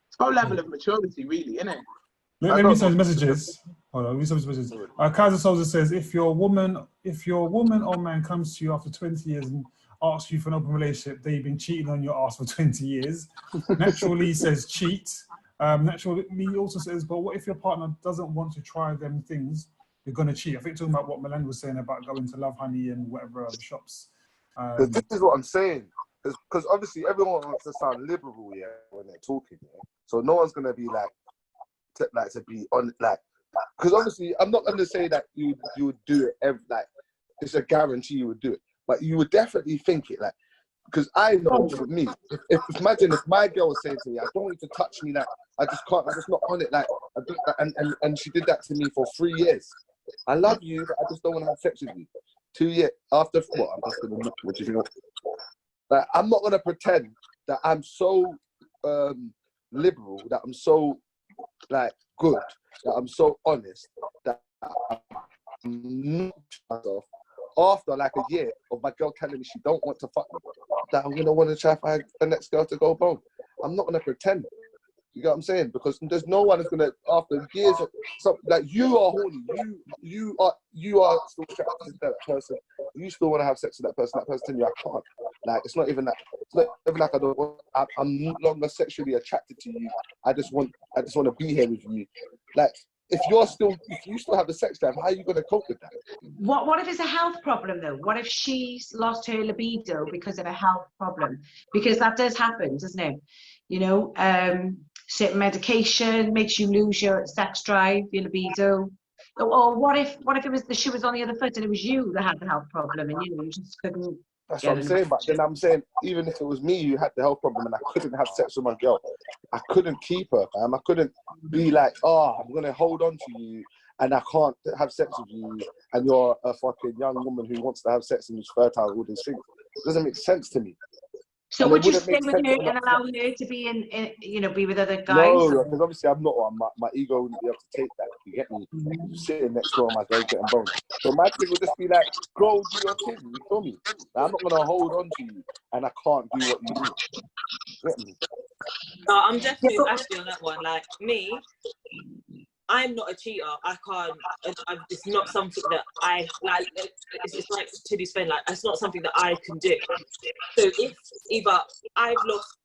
it's about level of maturity, really, isn't it? Let me read some messages. Hold on, read some messages. Kaiser Soldier says, if your woman or man comes to you after 20 years and asks you for an open relationship, they've been cheating on your ass for 20 years. Naturally says cheat. Naturally also says, but what if your partner doesn't want to try them things? You're gonna cheat. I think talking about what Milan was saying about going to Love Honey and whatever other shops. This is what I'm saying. Because obviously everyone wants to sound liberal, yeah, when they're talking, yeah. So no one's gonna be to be on, like, because obviously I'm not gonna say that you would do it like it's a guarantee you would do it, but you would definitely think it, like, because I know for me, imagine if my girl was saying to me, I don't want you to touch me, like, I just can't, I'm just not on it, like, and she did that to me for 3 years. I love you, but I just don't want to have sex with you. 2 years after, what? I'm just gonna, what do you think? Like, I'm not gonna pretend that I'm so liberal, that I'm so like good, that I'm so honest, that I'm not myself after like a year of my girl telling me she don't want to fuck me, that I'm gonna want to try to find the next girl to go home. I'm not gonna pretend. You get what I'm saying? Because there's no one who's gonna, after years of something like, you are horny, you are still attracted to that person, you still want to have sex with that person telling you I can't. Like, it's not even that. It's not even like I'm no longer sexually attracted to you. I just want to be here with you. Like, if you still have the sex drive, how are you gonna cope with that? What if it's a health problem though? What if she's lost her libido because of a health problem? Because that does happen, doesn't it? You know, certain medication makes you lose your sex drive, your libido. Or what if it was the shoe was on the other foot and it was you that had the health problem and you just couldn't. That's what I'm saying. But then I'm saying, even if it was me who had the health problem and I couldn't have sex with my girl, I couldn't keep her, fam. I couldn't be like, oh, I'm gonna hold on to you and I can't have sex with you, and you're a fucking young woman who wants to have sex and is fertile, all these things. It doesn't make sense to me. So would you stay with her and allow her to be be with other guys? No, because obviously I'm not one. My ego wouldn't be able to take that. You get me? Sitting next door, my girl getting boned. So my thing would just be like, go do your thing. You feel me? Like, I'm not gonna hold on to you, and I can't do what you do. Get me? No, I'm definitely actually on that one. Like me, I'm not a cheater. I can't. It's not something that I like. It's like to this friend. Like, it's not something that I can do. So if either I've lost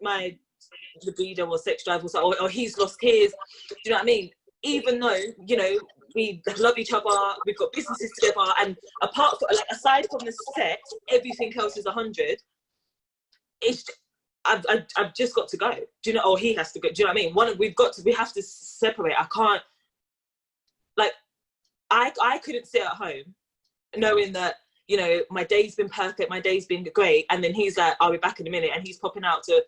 my libido or sex drive or he's lost his, do you know what I mean? Even though, you know, we love each other, we've got businesses together, and apart from, like, aside from the sex, everything else is 100. It's I've just got to go. Do you know? Or he has to go. Do you know what I mean? We have to separate. I can't. Like, I couldn't sit at home knowing that, you know, my day's been perfect, my day's been great, and then he's like, I'll be back in a minute, and he's popping out to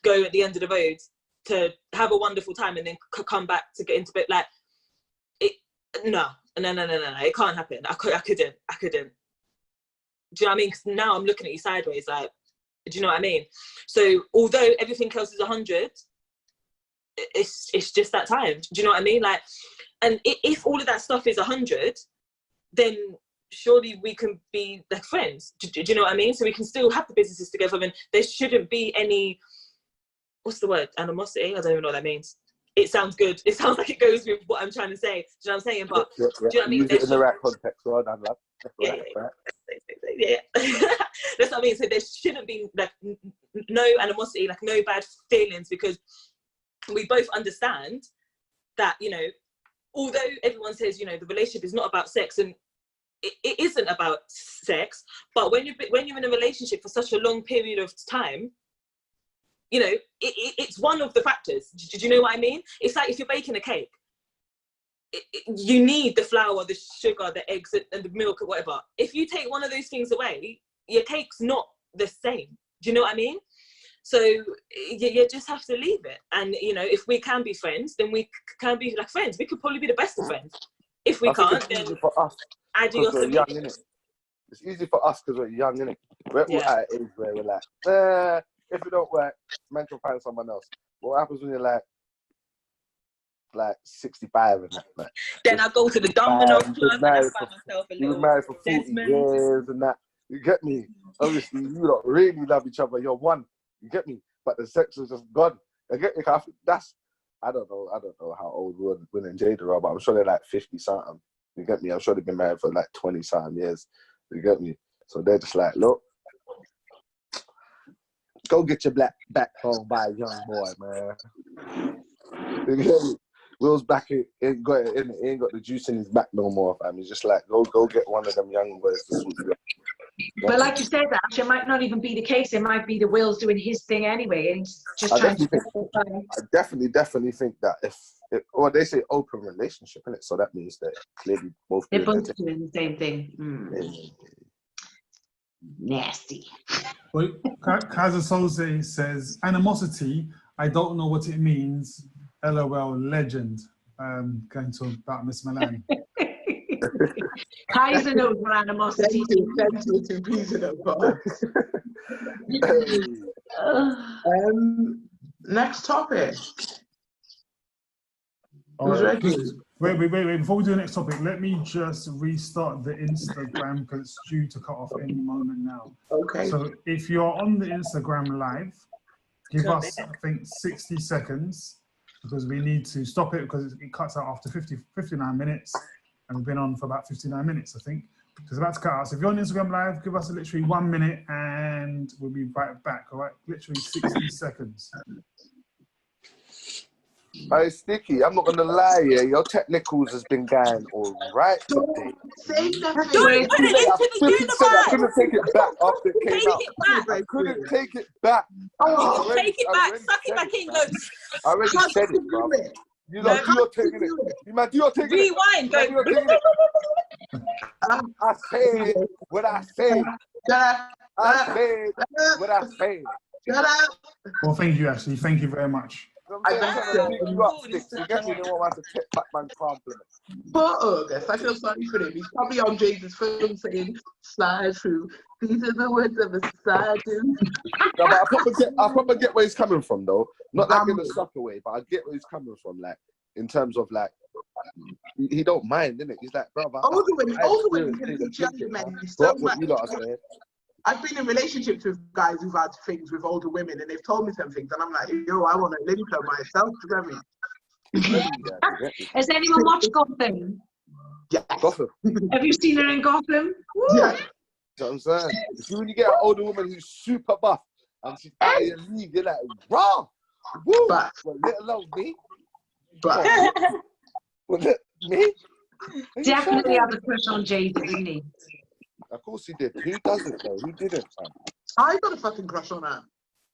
go at the end of the road to have a wonderful time and then come back to get into bed. Like, no, it can't happen. I couldn't. Do you know what I mean? Because now I'm looking at you sideways, like, do you know what I mean? So although everything else is 100, it's just that time. Do you know what I mean? Like, and if all of that stuff is 100, then surely we can be like friends. Do you know what I mean? So we can still have the businesses together, and there shouldn't be any, what's the word? Animosity? I don't even know what that means. It sounds good. It sounds like it goes with what I'm trying to say. Do you know what I'm saying? But do you know what I mean? Use it in the right context, well done, love. Yeah. That's what I mean. So there shouldn't be like no animosity, like no bad feelings, because we both understand that, you know, although everyone says, you know, the relationship is not about sex, and it isn't about sex, but when you're in a relationship for such a long period of time, you know, it's one of the factors. Do you know what I mean? It's like if you're baking a cake, you need the flour, the sugar, the eggs, and the milk, or whatever. If you take one of those things away, your cake's not the same. Do you know what I mean? So you just have to leave it. And, you know, if we can be friends, then we can be like friends. We could probably be the best of friends. If we can't, then I do your young, innit? It's easy for us because we're young, innit? We're at an age where we're like, if it don't work, man can find someone else. What happens when you're like 65 and that? Like, then I go to the Domino's Club and I find myself a little. You were married for 40 years and that. You get me? Obviously, you don't really love each other. You're one. You get me? But the sex is just gone. You get me? I don't know how old Will and Jada are, but I'm sure they're like 50 something. You get me? I'm sure they've been married for like 20 something years. You get me? So they're just like, look, go get your black back home by a young boy, man. You get me? Will's back, ain't got the juice in his back no more, fam. He's just like, go get one of them young boys to sweep you up. But like you said, Ash, it might not even be the case. It might be the Will's doing his thing anyway, and he's just trying to. I definitely think that or they say open relationship, innit? So that means they're clearly both. They're both doing the same thing. Nasty. Well, Kaza Solze says animosity. I don't know what it means. LOL, legend. Going to about Miss Milan. Kaiser knows what animosity Next topic. Who's ready? Wait. Before we do the next topic, let me just restart the Instagram because it's due to cut off any moment now. Okay. So if you're on the Instagram live, Give us, I think, 60 seconds because we need to stop it because it cuts out after 59 minutes. And we've been on for about 59 minutes, I think. So it's about to cut out. So if you're on Instagram Live, give us literally 1 minute and we'll be right back, all right? Literally 60 seconds. Hey, Sticky, I'm not going to lie, yeah, your technicals has been going all right today. Say nothing. Don't put it into the universe. I couldn't take it back after it came Take out. it back. I couldn't take it back. Oh, Take it back. Suck it back in. Go. I already said it, bro. You lot, do your thing, innit? You man, do your thing. Rewind. Go. I said what I said. I said what I said. Shut up. Well, thank you, Ashley. Thank you very much. I'm trying to pick you up, Sticks. You get me? They don't want to take back my compliments. Poor August. I feel sorry for him. He's probably on James' phone saying, slide through. These are the words of a slide through. No, but I probably get where he's coming from, though. Not like in the sucker way, but I get where he's coming from, like, in terms of, like, he don't mind, innit? He's like, brother. Older women can teach younger men so much. You lot are saying. I've been in relationships with guys who've had things with older women and they've told me some things and I'm like, yo, I want to link her myself, you get me? Has anyone watched Gotham? Yes. Gotham. Have you seen her in Gotham? Woo! Yeah. You know what I'm saying? See, when you get an older woman who's super buff and she's out of your league, you're like, raw! Woo! But, well, let alone me. but Well, me? Definitely have a crush on Jade, didn't he? Of course he did. Who doesn't, though? Who didn't, man? I got a fucking crush on her.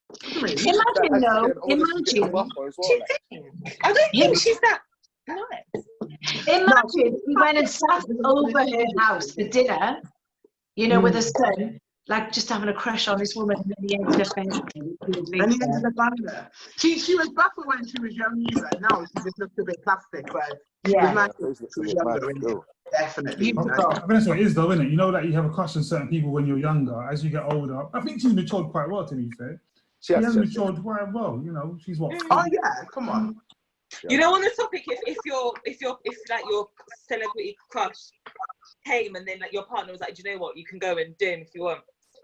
What do you mean? Imagine, though, imagine. I don't think she's that nice. Imagine he went and sat over her house for dinner, you know, with her son, like just having a crush on this woman, and then he ended up And he ended up banging her. She was buffer when she was younger, and now she just looks a bit plastic, but yeah. she was younger. Definitely. I think that's what it is, though, isn't it? You know that you have a crush on certain people when you're younger. As you get older, I think she's matured quite well, to be fair. She has matured quite well. You know, she's what? Oh yeah, come on. You know, on the topic, if like your celebrity crush came and then like your partner was like, do you know what, you can go and do him if you want.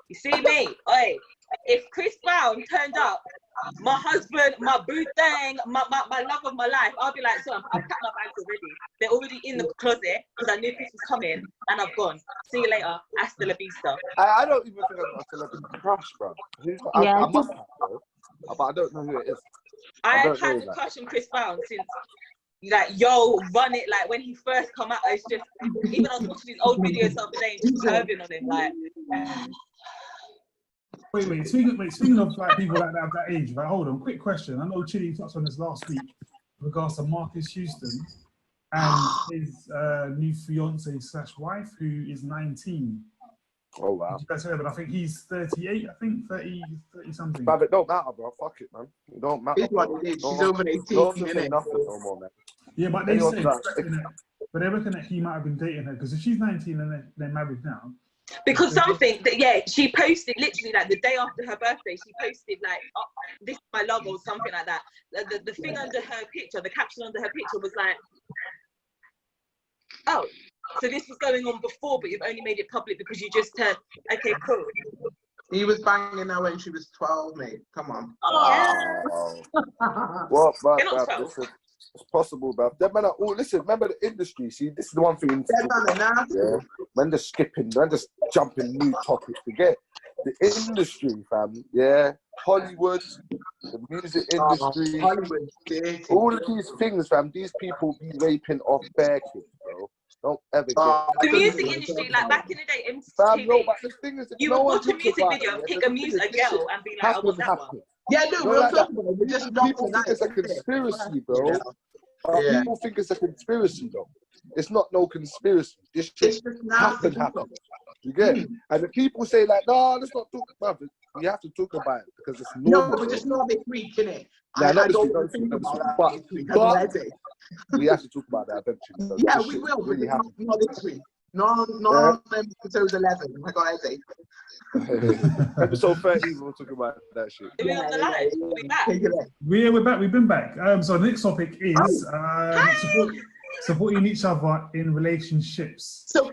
You see me? Oi, if Chris Brown turned up, my husband, my boo thing, my love of my life, I'll be like, so I've packed my bags already. They're already in the closet because I knew Chris was coming and I've gone. See you later. Hasta la vista. I don't even think I've got a celebrity crush, bro. I must have, though, but I don't know who it is. I had a crush on Chris Brown since, like, yo, run it. Like, when he first come out, it's just, even I was watching his old videos the other day and just curving on him, like. Wait. Speaking of like people like that age, right? Hold on, quick question. I know Chili touched on this last week with regards to Marcus Houston and his new fiance/wife who is 19. Oh wow! Did you guys hear? But I think he's 38. I think 30 something. But it don't matter, bro. Fuck it, man. It don't matter. It's what it is. She's over 18. Don't say nothing no more, man. Yeah, but they say, but they reckon that he might have been dating her because if she's 19 and they're married now. Because something that, yeah, she posted literally like the day after her birthday, she posted like, oh, this is my love or something like that. The thing under her picture, the caption under her picture was like, oh, so this was going on before, but you've only made it public because you just turned, okay, cool. He was banging her when she was 12, mate. Come on. Oh. What, bro? It's possible, bro. Them man are all, listen, remember the industry. See, this is the one thing. Yeah. Man, just skipping, man, just jumping new topics. Forget the industry, fam. Yeah. Hollywood, the music industry, all of these things, fam. These people be raping off bare kids, bro. Don't ever get the music industry, like back in the day, MTV, no, but the thing is, you would watch a music video, pick a girl and be like, I want that one. Yeah, no, we're talking about it. We're just not people think it's a conspiracy, bro. People think it's a conspiracy, though. It's not no conspiracy. This shit happened. You get it? And the people say like, no, let's not talk about it. We have to talk about it because it's normal. No, but just not this week, innit? Yeah, I don't think about that. But we have to talk about that eventually. Yeah, we will, but really not this week. Not episode 11. I got headache. Episode 30, we'll talk about that shit. Are we on the line? We're back. We're back. We've been back. So the next topic is supporting each other in relationships. So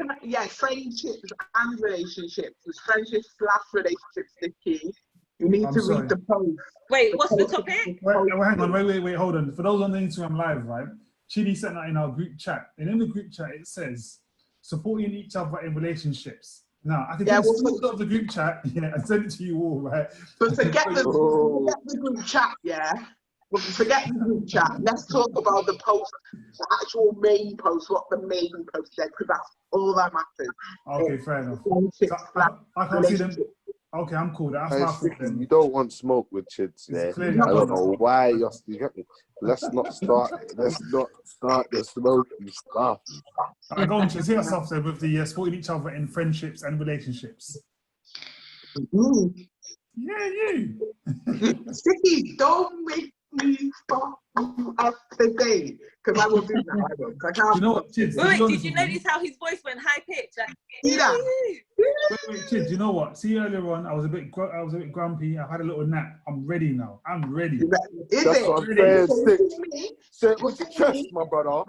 friendships and relationships. Was friendships / relationships the key? You need I'm to sorry. read the post. Wait, what's the topic? Hang on, wait, hold on. For those on the Instagram live, right? Chidi sent that in our group chat. And in the group chat, it says, supporting each other in relationships. Now, I can take a screenshot of the group chat and send it to you all, right? But forget the group chat, yeah? Forget the group chat. Let's talk about the post, the actual main post, what the main post said, because that's all that matters. Okay, fair enough. So I can't see them. Okay, I'm cool. That's my fault then. You don't want smoke with chids, yeah? I don't know why you get me. Let's not start the smoky stuff. I go on to see yourself there with the supporting each other in friendships and relationships. Yeah, you. Sticky, don't make me fuck you up today, because I will do that. I don't. I can't. You know what, Chids? Wait, did you notice how his voice went high pitched? Like, Yeah. Wait, Chids, you know what? See, earlier on, I was a bit grumpy. I had a little nap. I'm ready now. I'm ready. That's what I'm saying. Say it with your chest, my brother.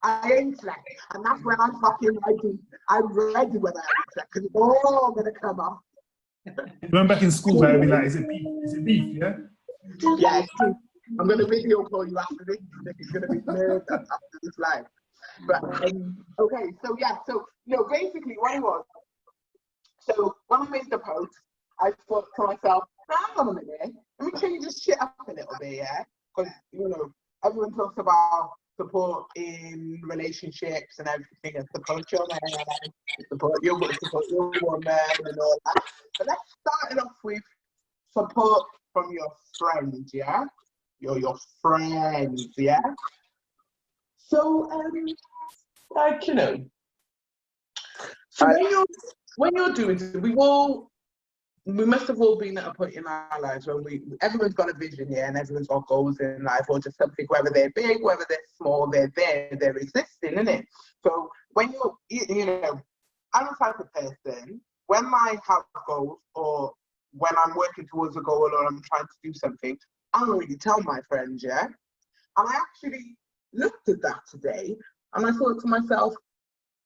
I ain't slept, and that's when I'm fucking ready. I'm ready when I'm slept, because it's all gonna come up. When back in school, like, I'd be like, is it beef? Is it beef? Yeah. Yeah, it's true. I'm gonna video call you after this. It's gonna be nervous after this live. But okay, so yeah, so no, basically what it was. So when I made the post, I thought to myself, hang on a minute, let me change this shit up a little bit, yeah, because everyone talks about support in relationships and everything, and support your man, support your woman, and all that. But let's start it off with support from your friends, yeah? Your friends, yeah? So, so when you're doing it, we must have all been at a point in our lives when everyone's got a vision, yeah, and everyone's got goals in life, or just something, whether they're big, whether they're small, they're existing, isn't it? So when I'm a type of person, when I have goals, or when I'm working towards a goal, or I'm trying to do something, I don't really tell my friends, yeah? And I actually looked at that today, and I thought to myself,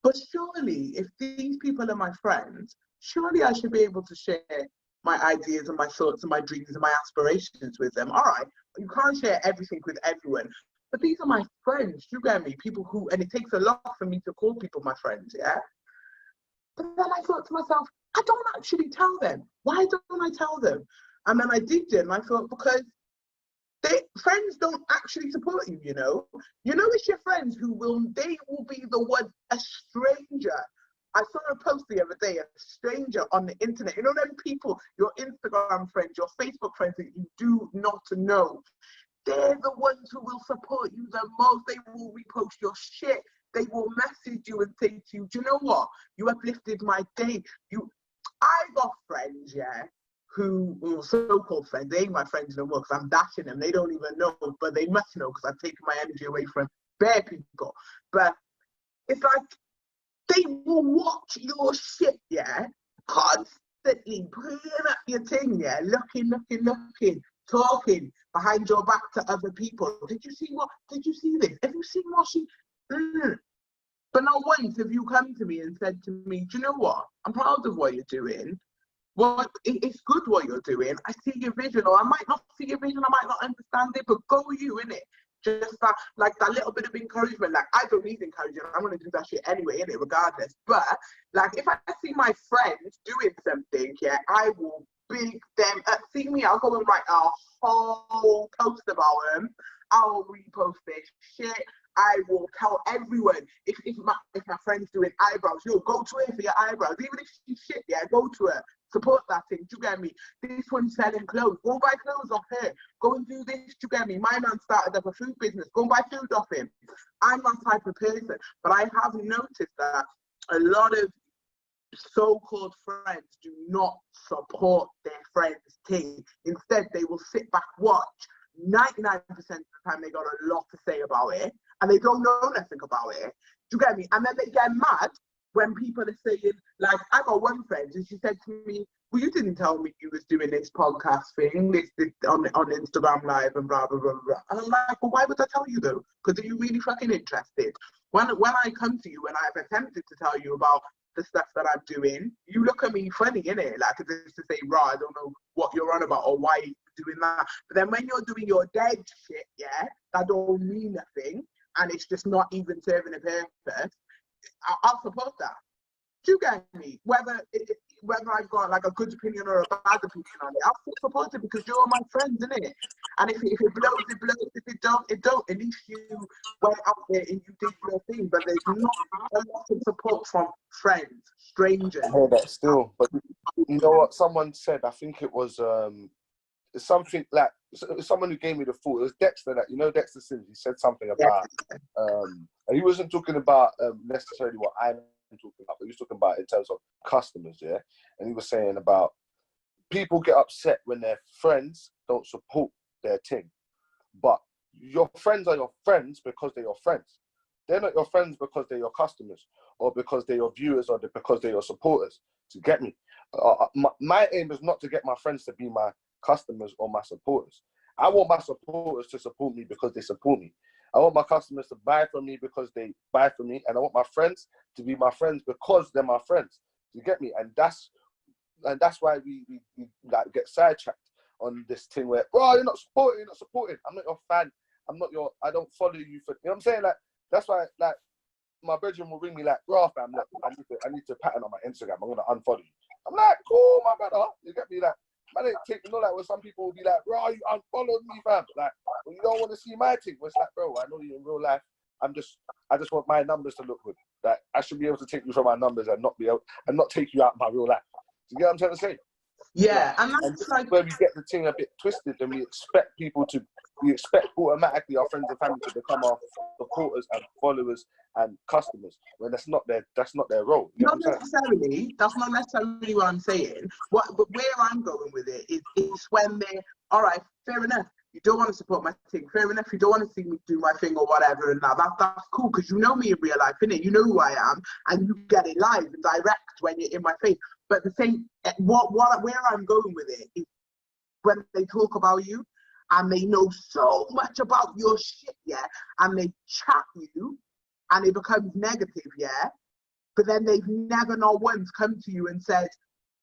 but surely, if these people are my friends, surely I should be able to share my ideas and my thoughts and my dreams and my aspirations with them. All right, you can't share everything with everyone, but these are my friends, you get me? People who, and it takes a lot for me to call people my friends, yeah? But then I thought to myself, I don't actually tell them. Why don't I tell them? And then I did it, and I thought, because friends don't actually support you, you know? It's your friends who will be the one, a stranger. I saw a post the other day, a stranger on the internet. You know them people, your Instagram friends, your Facebook friends that you do not know. They're the ones who will support you the most. They will repost your shit. They will message you and say to you, do you know what? You uplifted my day. I got friends, yeah, who so-called friends. They ain't my friends no more because I'm dashing them. They don't even know, but they must know because I've taken my energy away from bare people. But it's like, they will watch your shit, yeah, constantly, putting up your thing, yeah, looking, talking behind your back to other people. Did you see this? Have you seen what she... But not once have you come to me and said to me, do you know what? I'm proud of what you're doing. It's good what you're doing. I see your vision, or I might not see your vision, I might not understand it, but go you, innit? Just that little bit of encouragement. Like, I don't need encouragement. I'm going to do that shit anyway, innit, regardless. But, like, if I see my friends doing something, yeah, I will big them up. See me, I'll go and write a whole post about them. I'll repost their shit. I will tell everyone, if my friend's doing eyebrows, yo, go to her for your eyebrows. Even if she's shit, yeah, go to her. Support that thing, do you get me? This one's selling clothes. Go buy clothes off her. Go and do this, do you get me? My man started up a food business. Go and buy food off him. I'm that type of person. But I have noticed that a lot of so-called friends do not support their friends' thing. Instead, they will sit back, watch. 99% of the time, they got a lot to say about it, and they don't know nothing about it. Do you get me? And then they get mad when people are saying, like, I got one friend, and she said to me, well, you didn't tell me you was doing this podcast thing, this on Instagram Live and blah, blah, blah, blah. And I'm like, well, why would I tell you, though? Because are you really fucking interested? When I come to you and I've attempted to tell you about the stuff that I'm doing, you look at me funny, innit? Like, just to say, I don't know what you're on about or why you're doing that. But then when you're doing your dead shit, yeah, that don't mean nothing, and it's just not even serving a purpose, I'll support that. Do you get me? Whether I've got like a good opinion or a bad opinion on it, I'll support it because you're my friends, innit? And if it blows, it blows. If it don't, it don't. At least you went out there and you did your thing. But there's not a lot of support from friends, strangers. I hear that still. But you know what? Someone said, I think it was something like, someone who gave me the thought. It was Dexter, that, you know, Dexter Sims. He said something about, and he wasn't talking about necessarily what I'm talking about, but he was talking about in terms of customers, yeah. And he was saying about people get upset when their friends don't support their thing, but your friends are your friends because they're your friends. They're not your friends because they're your customers or because they're your viewers or because they're your supporters. To get me, my aim is not to get my friends to be my customers or my supporters. I want my supporters to support me because they support me. I want my customers to buy from me because they buy from me, and I want my friends to be my friends because they're my friends. You get me? And that's why we like get sidetracked on this thing where, bro, you're not supporting. I'm not your fan. I don't follow you for, you know what I'm saying? Like, that's why, like, my brethren will ring me like, bro, fam, look, I need to pattern on my Instagram. I'm gonna unfollow you. I'm like, cool, my brother. You get me? Like, man, ain't take, you know, like when some people will be like, bro, you unfollowed me, fam. Like, well, you don't want to see my thing. Well, it's like, bro, I know you in real life. I just want my numbers to look good. Like, I should be able to take you from my numbers and not take you out of my real life. Do you get what I'm trying to say? Yeah, and that's like where we get the thing a bit twisted, and we expect automatically our friends and family to become our supporters and followers and customers when that's not their role. You know that's not necessarily what I'm saying. But where I'm going with it is when they're, all right, fair enough. You don't want to support my thing. Fair enough. You don't want to see me do my thing or whatever. And that's cool because you know me in real life, innit? You know who I am, and you get it live and direct when you're in my face. But the thing, where I'm going with it is when they talk about you and they know so much about your shit, yeah, and they chat you and it becomes negative, yeah. But then they've never not once come to you and said,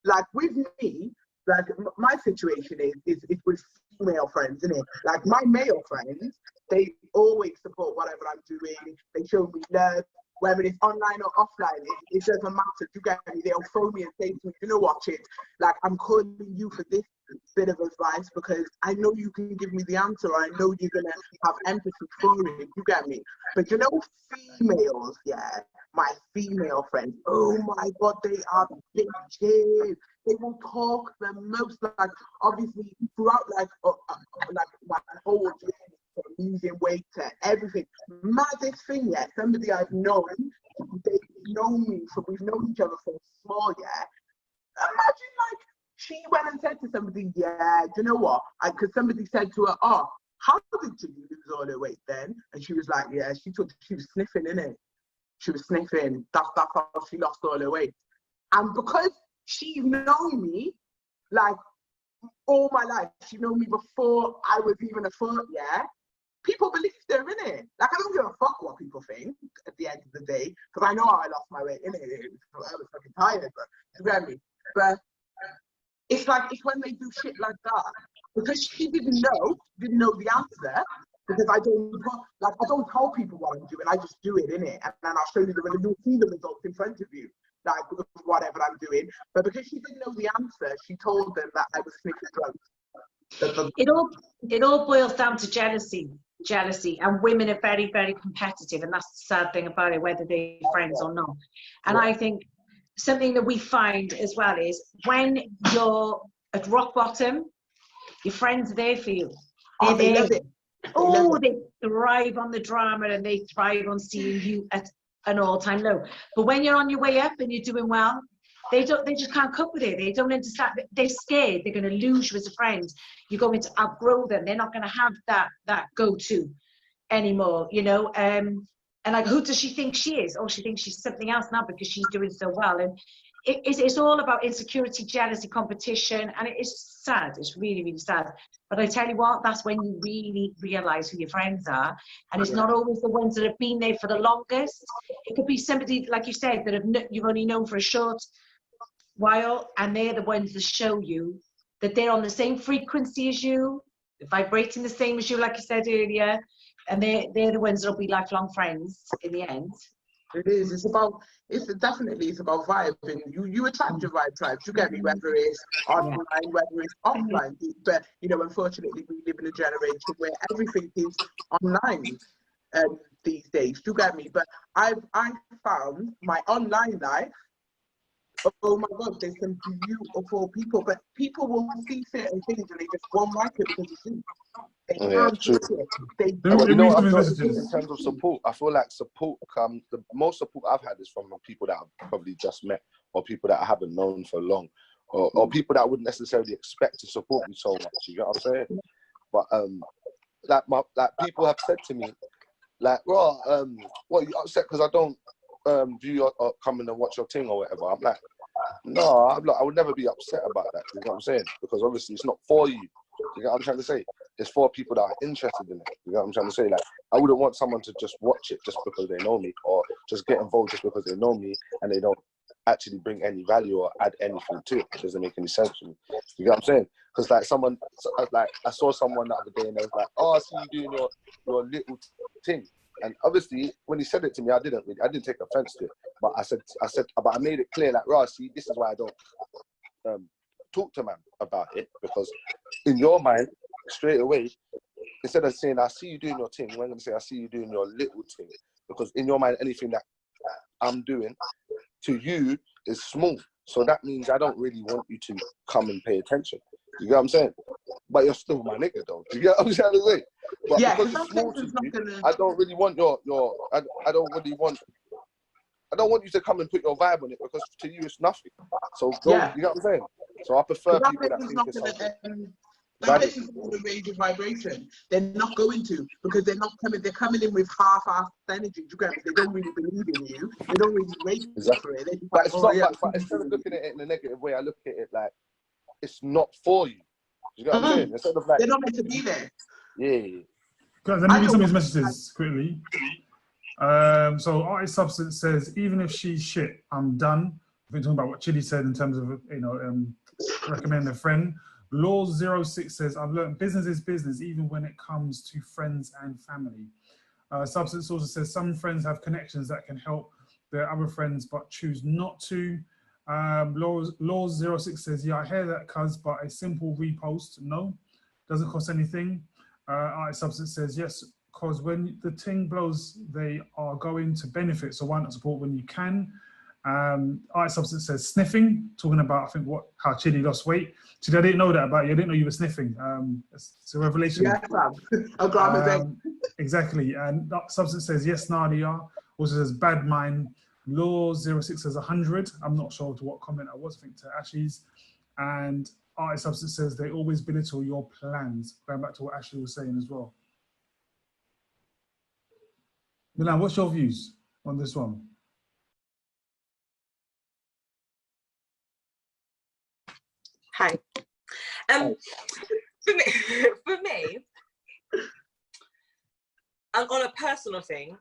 like with me, like my situation is with female friends, isn't it? Like my male friends, they always support whatever I'm doing. They show me love, whether it's online or offline. It doesn't matter. You get me? They'll phone me and say to me, you know what, shit, like I'm calling you for this bit of advice because I know you can give me the answer. I know you're gonna have empathy for me. You get me? But you know, females, yeah, my female friends, oh my God, they are bitches. They will talk the most, like, obviously, throughout, like my whole journey, from losing weight to everything. Maddest thing, yeah, somebody I've known, we've known each other from small, yeah. Imagine, like, she went and said to somebody, yeah, do you know what? Because somebody said to her, oh, how did you lose all her weight then? And she was like, yeah, she was sniffing, innit? She was sniffing. That's how she lost all her weight. And because she's known me, like, all my life, she known me before I was even a thought, yeah? People believe her, innit? Like, I don't give a fuck what people think at the end of the day, because I know how I lost my weight, innit? I was fucking tired, but you get me? But it's like, it's when they do shit like that, because she didn't know the answer, because I don't tell people what I'm doing, I just do it, innit? And then I'll show you you'll see the results in front of you, like, whatever I'm doing. But because she didn't know the answer, she told them that I was sniffing drugs. It all boils down to jealousy, and women are very, very competitive, and that's the sad thing about it, whether they're friends or not. And I think something that we find as well is when you're at rock bottom, your friends are there for you. They love it. They thrive on the drama and they thrive on seeing you at an all-time low. But when you're on your way up and you're doing well, they just can't cope with it. They don't understand. They're scared. They're going to lose you as a friend. You're going to outgrow them. They're not going to have that go-to anymore, you know. And like, who does she think she is? Oh, she thinks she's something else now because she's doing so well. And it's all about insecurity, jealousy, competition, and it is sad. It's really, really sad. But I tell you what, that's when you really realise who your friends are, and it's not always the ones that have been there for the longest. It could be somebody, like you said, that you've only known for a short while, and they're the ones that show you that they're on the same frequency as you, vibrating the same as you, like you said earlier, and they're the ones that'll be lifelong friends in the end. It is. It's about vibing. You attract your vibe tribes. You get me, whether it's online, whether it's offline. But you know, unfortunately, we live in a generation where everything is online these days. You get me. But I found my online life. Oh my God, there's some beautiful people, but people will see certain things and they just won't like it because it's you. True. You know, in terms of support, I feel like support comes. The most support I've had is from people that I've probably just met, or people that I haven't known for long, or people that I wouldn't necessarily expect to support me so much. You get what I'm saying? But like people have said to me, like, well, what, are you upset because I don't view your come in and watch your thing or whatever? I'm like, no, I would never be upset about that. You know what I'm saying? Because obviously it's not for you. You get what I'm trying to say? It's for people that are interested in it. You get what I'm trying to say? Like, I wouldn't want someone to just watch it just because they know me, or just get involved just because they know me and they don't actually bring any value or add anything to it. It doesn't make any sense to me. You get what I'm saying? Because like I saw someone the other day and they was like, oh, I see you doing your little thing. And obviously, when he said it to me, I didn't take offense to it. But but I made it clear, like, Ross, see, this is why I don't talk to man about it, because in your mind, straight away, instead of saying I see you doing your thing, we're going to say I see you doing your little thing, because in your mind, anything that I'm doing to you is small. So that means I don't really want you to come and pay attention. You get what I'm saying? But you're still my nigga, though. Do you get what I'm trying to say? But because it's small to you, I don't really want I don't want you to come and put your vibe on it, because to you it's nothing. So you get what I'm saying? So I prefer people that think it's something. That is the range of vibration. They're not going to, because they're coming in with half-assed energy. They don't really believe in you. They don't really rate for it. But instead of looking at it in a negative way, I look at it like it's not for you. You get what I'm saying? Instead of like, they're not meant to be there. Yeah. Guys, let me read some of these messages quickly. So Artist Substance says, even if she's shit, I'm done. I've been talking about what Chidi said in terms of, recommend a friend. Laws06 says, I've learned business is business, even when it comes to friends and family. Substance also says, some friends have connections that can help their other friends, but choose not to. Laws06 says, yeah, I hear that, cuz, but a simple repost, no, doesn't cost anything. Artist Substance says, yes, because when the ting blows, they are going to benefit, so why not support when you can? Artist Substance says sniffing, talking about, I think, how Chidi lost weight. Chidi, I didn't know that about you. I didn't know you were sniffing. It's a revelation. Yeah, exactly. And Substance says, yes, Nadia. Also says, bad mind. Law06 says 100. I'm not sure to what comment I was, I think to Ashley's. And Artist Substance says, they always belittle your plans. Going back to what Ashley was saying as well. Milan, what's your views on this one? Hi. For me, and on a personal thing,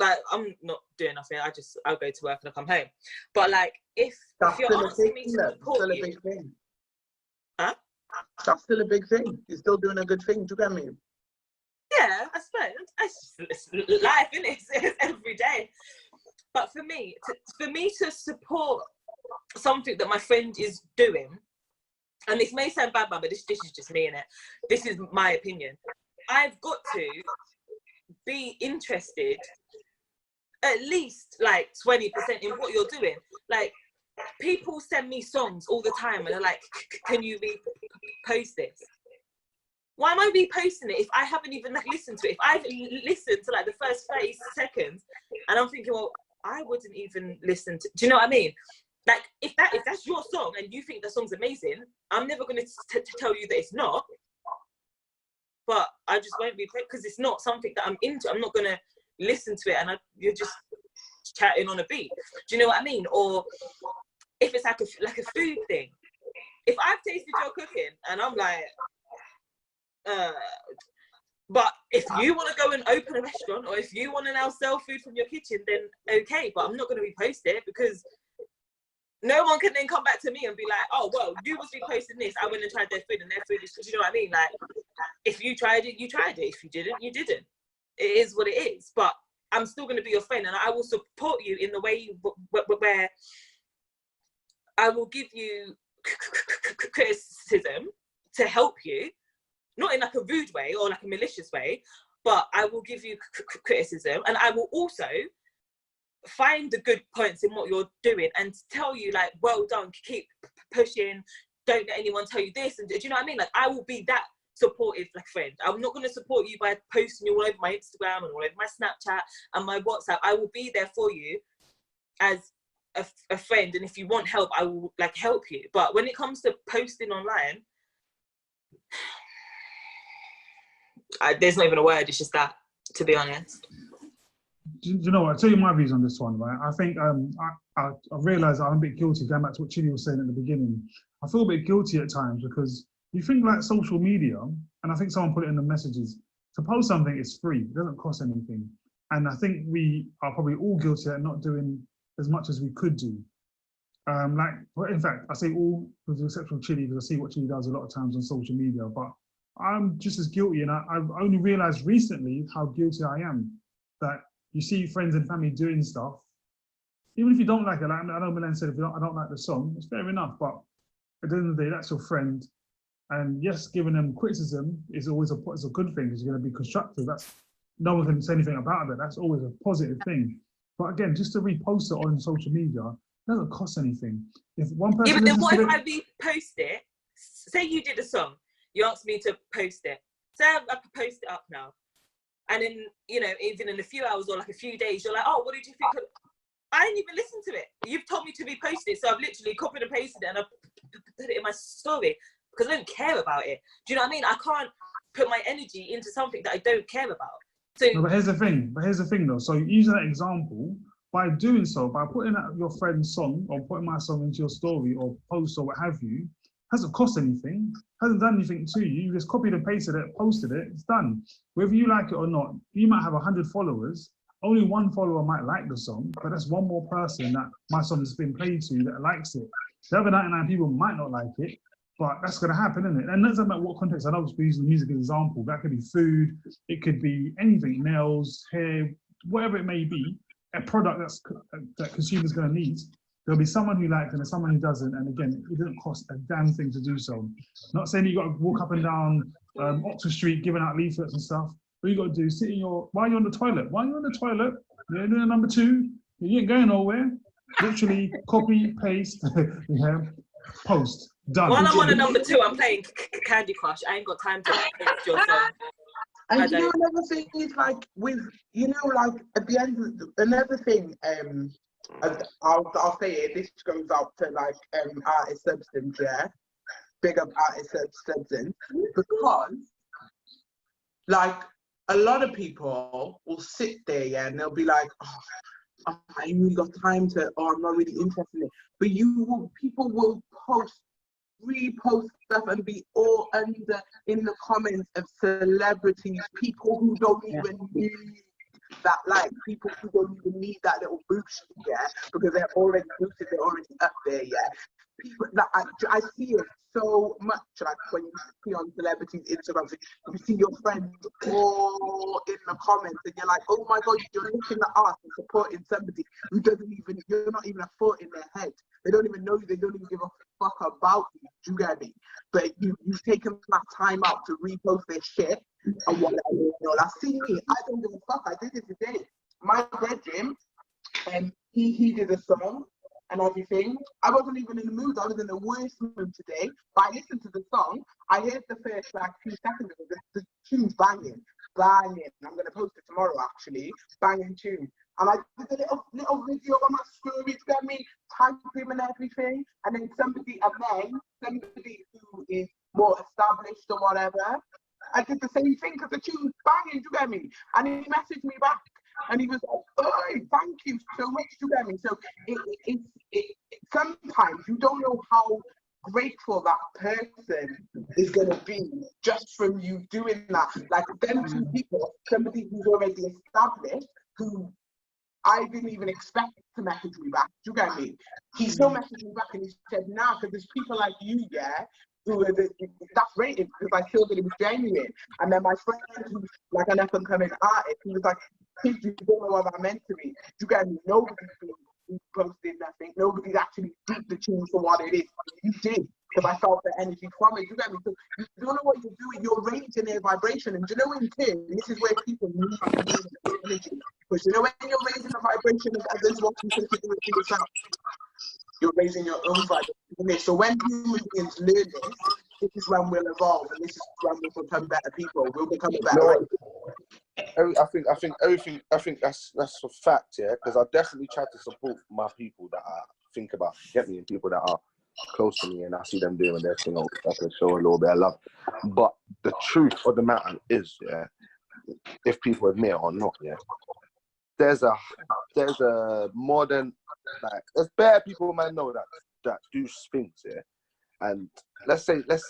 like, I'm not doing nothing. I'll go to work and I'll come home. But like, if you're asking me to support you, huh? That's still a big thing. You're still doing a good thing. Do you get me? Yeah, I suppose. It's life, isn't it? It's every day. But for me to support something that my friend is doing, and this may sound bad, but this is just me, innit? This is my opinion. I've got to be interested at least like 20% in what you're doing. Like, people send me songs all the time and they're like, can you repost this? Why am I reposting it if I haven't even listened to it? If I've listened to like the first 30 seconds and I'm thinking, well, I wouldn't even listen to, do you know what I mean? Like, if that's your song and you think the song's amazing, I'm never going to tell you that it's not. But I just won't be, because it's not something that I'm into. I'm not going to listen to it, and you're just chatting on a beat. Do you know what I mean? Or if it's like a food thing. If I've tasted your cooking and I'm like, but if you want to go and open a restaurant, or if you want to now sell food from your kitchen, then okay, but I'm not going to repost it, because no one can then come back to me and be like, oh, well, you was reposting this, I went and tried their food and their food is, do you know what I mean? Like, if you tried it, you tried it. If you didn't, you didn't. It is what it is. But I'm still going to be your friend, and I will support you in the way where I will give you criticism to help you, not in like a rude way or like a malicious way, but I will give you criticism, and I will also find the good points in what you're doing and tell you, like, well done, keep pushing, don't let anyone tell you this, and do you know what I mean? Like, I will be that supportive like friend. I'm not going to support you by posting you all over my Instagram and all over my Snapchat and my WhatsApp. I will be there for you as a friend, and if you want help, I will like help you. But when it comes to posting online, there's not even a word. It's just that, to be honest. Do you know what? I'll tell you my views on this one, right? I think I realised I'm a bit guilty, going back to what Chidi was saying at the beginning. I feel a bit guilty at times, because you think like social media, and I think someone put it in the messages, to post something is free, it doesn't cost anything. And I think we are probably all guilty at not doing as much as we could do. In fact, I say all with the exception of Chidi, because I see what Chidi does a lot of times on social media, but I'm just as guilty, and I've only realised recently how guilty I am, that you see friends and family doing stuff, even if you don't like it. Like, I know Milan said, I don't like the song, it's fair enough, but at the end of the day, that's your friend. And yes, giving them criticism is always a good thing, because you're going to be constructive. That's, no one can say anything about it. That's always a positive thing. But again, just to repost it on social media doesn't cost anything. If one person, yeah, but then what if I repost it? Say you did a song, you asked me to post it. Say I post it up now, and then, you know, even in a few hours or like a few days, you're like, oh, what did you think? I didn't even listen to it. You've told me to repost it, so I've literally copied and pasted it and I've put it in my story, because I don't care about it. Do you know what I mean? I can't put my energy into something that I don't care about. So, no, but here's the thing though. So using that example, by doing so, by putting out your friend's song or putting my song into your story or post or what have you, hasn't cost anything, hasn't done anything to you. You just copied and pasted it, posted it, it's done. Whether you like it or not, you might have 100 followers. Only one follower might like the song, but that's one more person that my song has been played to that likes it. The other 99 people might not like it, but that's going to happen, isn't it? And it doesn't matter what context. I know we're using music as an example. That could be food, it could be anything, nails, hair, whatever it may be, a product that consumers going to need. There'll be someone who likes it and someone who doesn't. And again, it doesn't cost a damn thing to do so. Not saying you got to walk up and down Oxford Street giving out leaflets and stuff. What you got to do is sit in while you're on the toilet. While you're on the toilet, you're doing number 2, you ain't going nowhere. Literally copy, paste, yeah, post, done. while I'm on a number 2, I'm playing Candy Crush. I ain't got time to post your song. And you know, another thing is like with, you know, like at the end of another thing, I'll say it, this goes out to like Artist Substance, yeah? Big up Artist Substance, because like a lot of people will sit there, yeah, and they'll be like, oh, I ain't really got time to, or I'm not really interested in it. But people will repost stuff and be all under in the comments of celebrities, people who don't even need that, like people who don't even need that little boost, yeah, because they're already boosted, they're already up there, yeah. People that I see it so much, like when you see on celebrities' Instagram, you see your friends all in the comments, and you're like, oh my god, you're looking at us and supporting somebody who doesn't even, you're not even a thought in their head. They don't even know you, they don't even give a fuck about you, do you get me? But you've taken that time out to repost their shit and whatever, you know, like, see me, I don't give a fuck, I did it today. My bedroom, he did a song and everything. I wasn't even in the mood, I was in the worst mood today, but I listened to the song, I heard the first like 2 seconds of it, the tune's banging. I'm going to post it tomorrow actually, banging tune. And I did a little video on my story, to get me, tag him and everything, and then somebody who is more established or whatever, I did the same thing because the tune's banging, do you get me? And he messaged me back And he was like, oh, thank you so much, you get me? So sometimes you don't know how grateful that person is going to be just from you doing that. Like them two people, somebody who's already established, who I didn't even expect to message me back. Do you get me? He still messaged me back and he said, nah, because there's people like you, yeah, who are that's rated because I feel that it was genuine. And then my friend who's like an up and coming artist, he was like, you don't know what that meant to me. Do you get me? Nobody's posted nothing. Nobody's actually beat the tune for what it is. You did, because I felt the energy from it. You get me? So you don't know what you're doing. You're raising their vibration. And do you know in turn, this is where people need energy. Because you know when you're raising the vibration of others, what you think you're doing for yourself, you're raising your own vibration. So when human beings learn this is when we'll evolve, and this is when we'll become better people. We'll become a better race. I think that's a fact, yeah. Because I definitely try to support my people that I think about, get me, and people that are close to me, and I see them doing their thing. I can show a little bit of love. But the truth of the matter is, yeah, if people admit it or not, yeah, there's a more than like there's bare people might know that do things, yeah. And let's say there's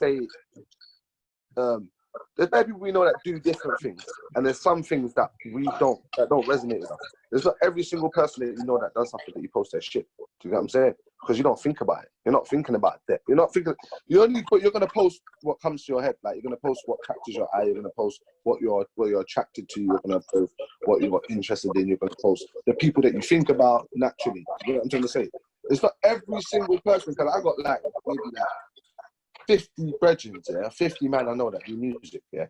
bare people we know that do different things, and there's some things that that don't resonate with us. There's not every single person that you know that does something that you post their shit for. Do you get what I'm saying? Because you don't think about it. You're not thinking about that. You're not thinking. You're gonna post what comes to your head. Like you're gonna post what catches your eye. You're gonna post what you're attracted to. You're gonna post what you're interested in. You're gonna post the people that you think about naturally. You know what I'm trying to say? It's not every single person. Because I got like maybe like 50 brethren, yeah, 50 man I know that do music, yeah.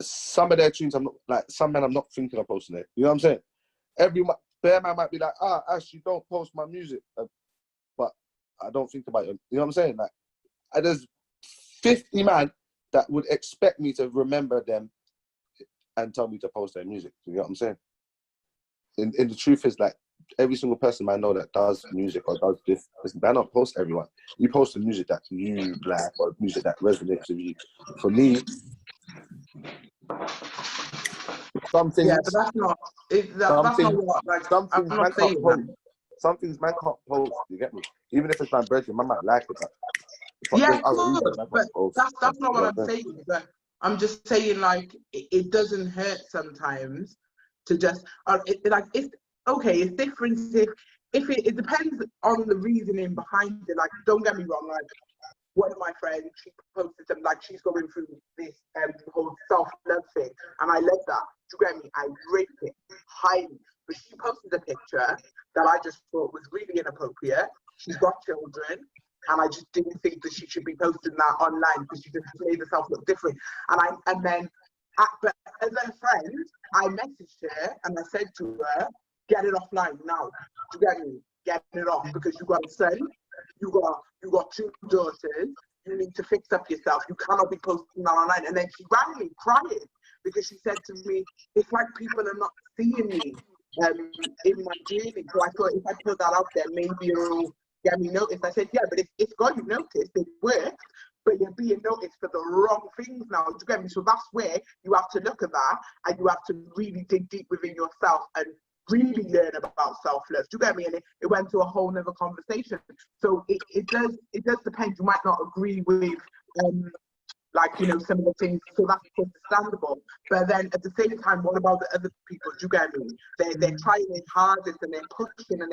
Some of their tunes I'm not like, some men I'm not thinking of posting it. You know what I'm saying? Every bare man might be like, Ash, you don't post my music, but I don't think about it. You know what I'm saying? Like, there's 50 man that would expect me to remember them and tell me to post their music. You know what I'm saying? And the truth is, like, every single person I know that does music or does this, they don't post everyone. You post the music that you like or music that resonates with you. For me, some things. Yeah, but that's not. That's not what. Like, some I'm things not man saying can't post. that. Some things man can't post. You get me? Even if it's my brethren, man might like it. But Yeah, there's of other reasons course, man but can't post. that's not You what know I'm saying. But I'm just saying, like, it doesn't hurt sometimes to just. It's okay. It's different if it depends on the reasoning behind it. Like, don't get me wrong. Like, one of my friends, she posted something like she's going through this whole self-love thing, and I love that. Do you get me? I rate it highly. But she posted a picture that I just thought was really inappropriate. She's got children, and I just didn't think that she should be posting that online because she just made herself look different. But as a friend, I messaged her and I said to her, "Get it offline now. Do you get me? Get it off because you got a son, you got 2 daughters. You need to fix up yourself. You cannot be posting that online." And then she rang me crying because she said to me, "It's like people are not seeing me in my journey." So I thought if I put that out there, maybe it'll get me noticed. I said, yeah, but it's got you noticed. It worked, but you're being noticed for the wrong things now. Do you get me? So that's where you have to look at that, and you have to really dig deep within yourself and really learn about self-love. Do you get me? And it went to a whole nother conversation. So it does depend. You might not agree with like, you know, some of the things, so that's understandable. But then at the same time, what about the other people? Do you get me? They're trying their hardest and they're pushing and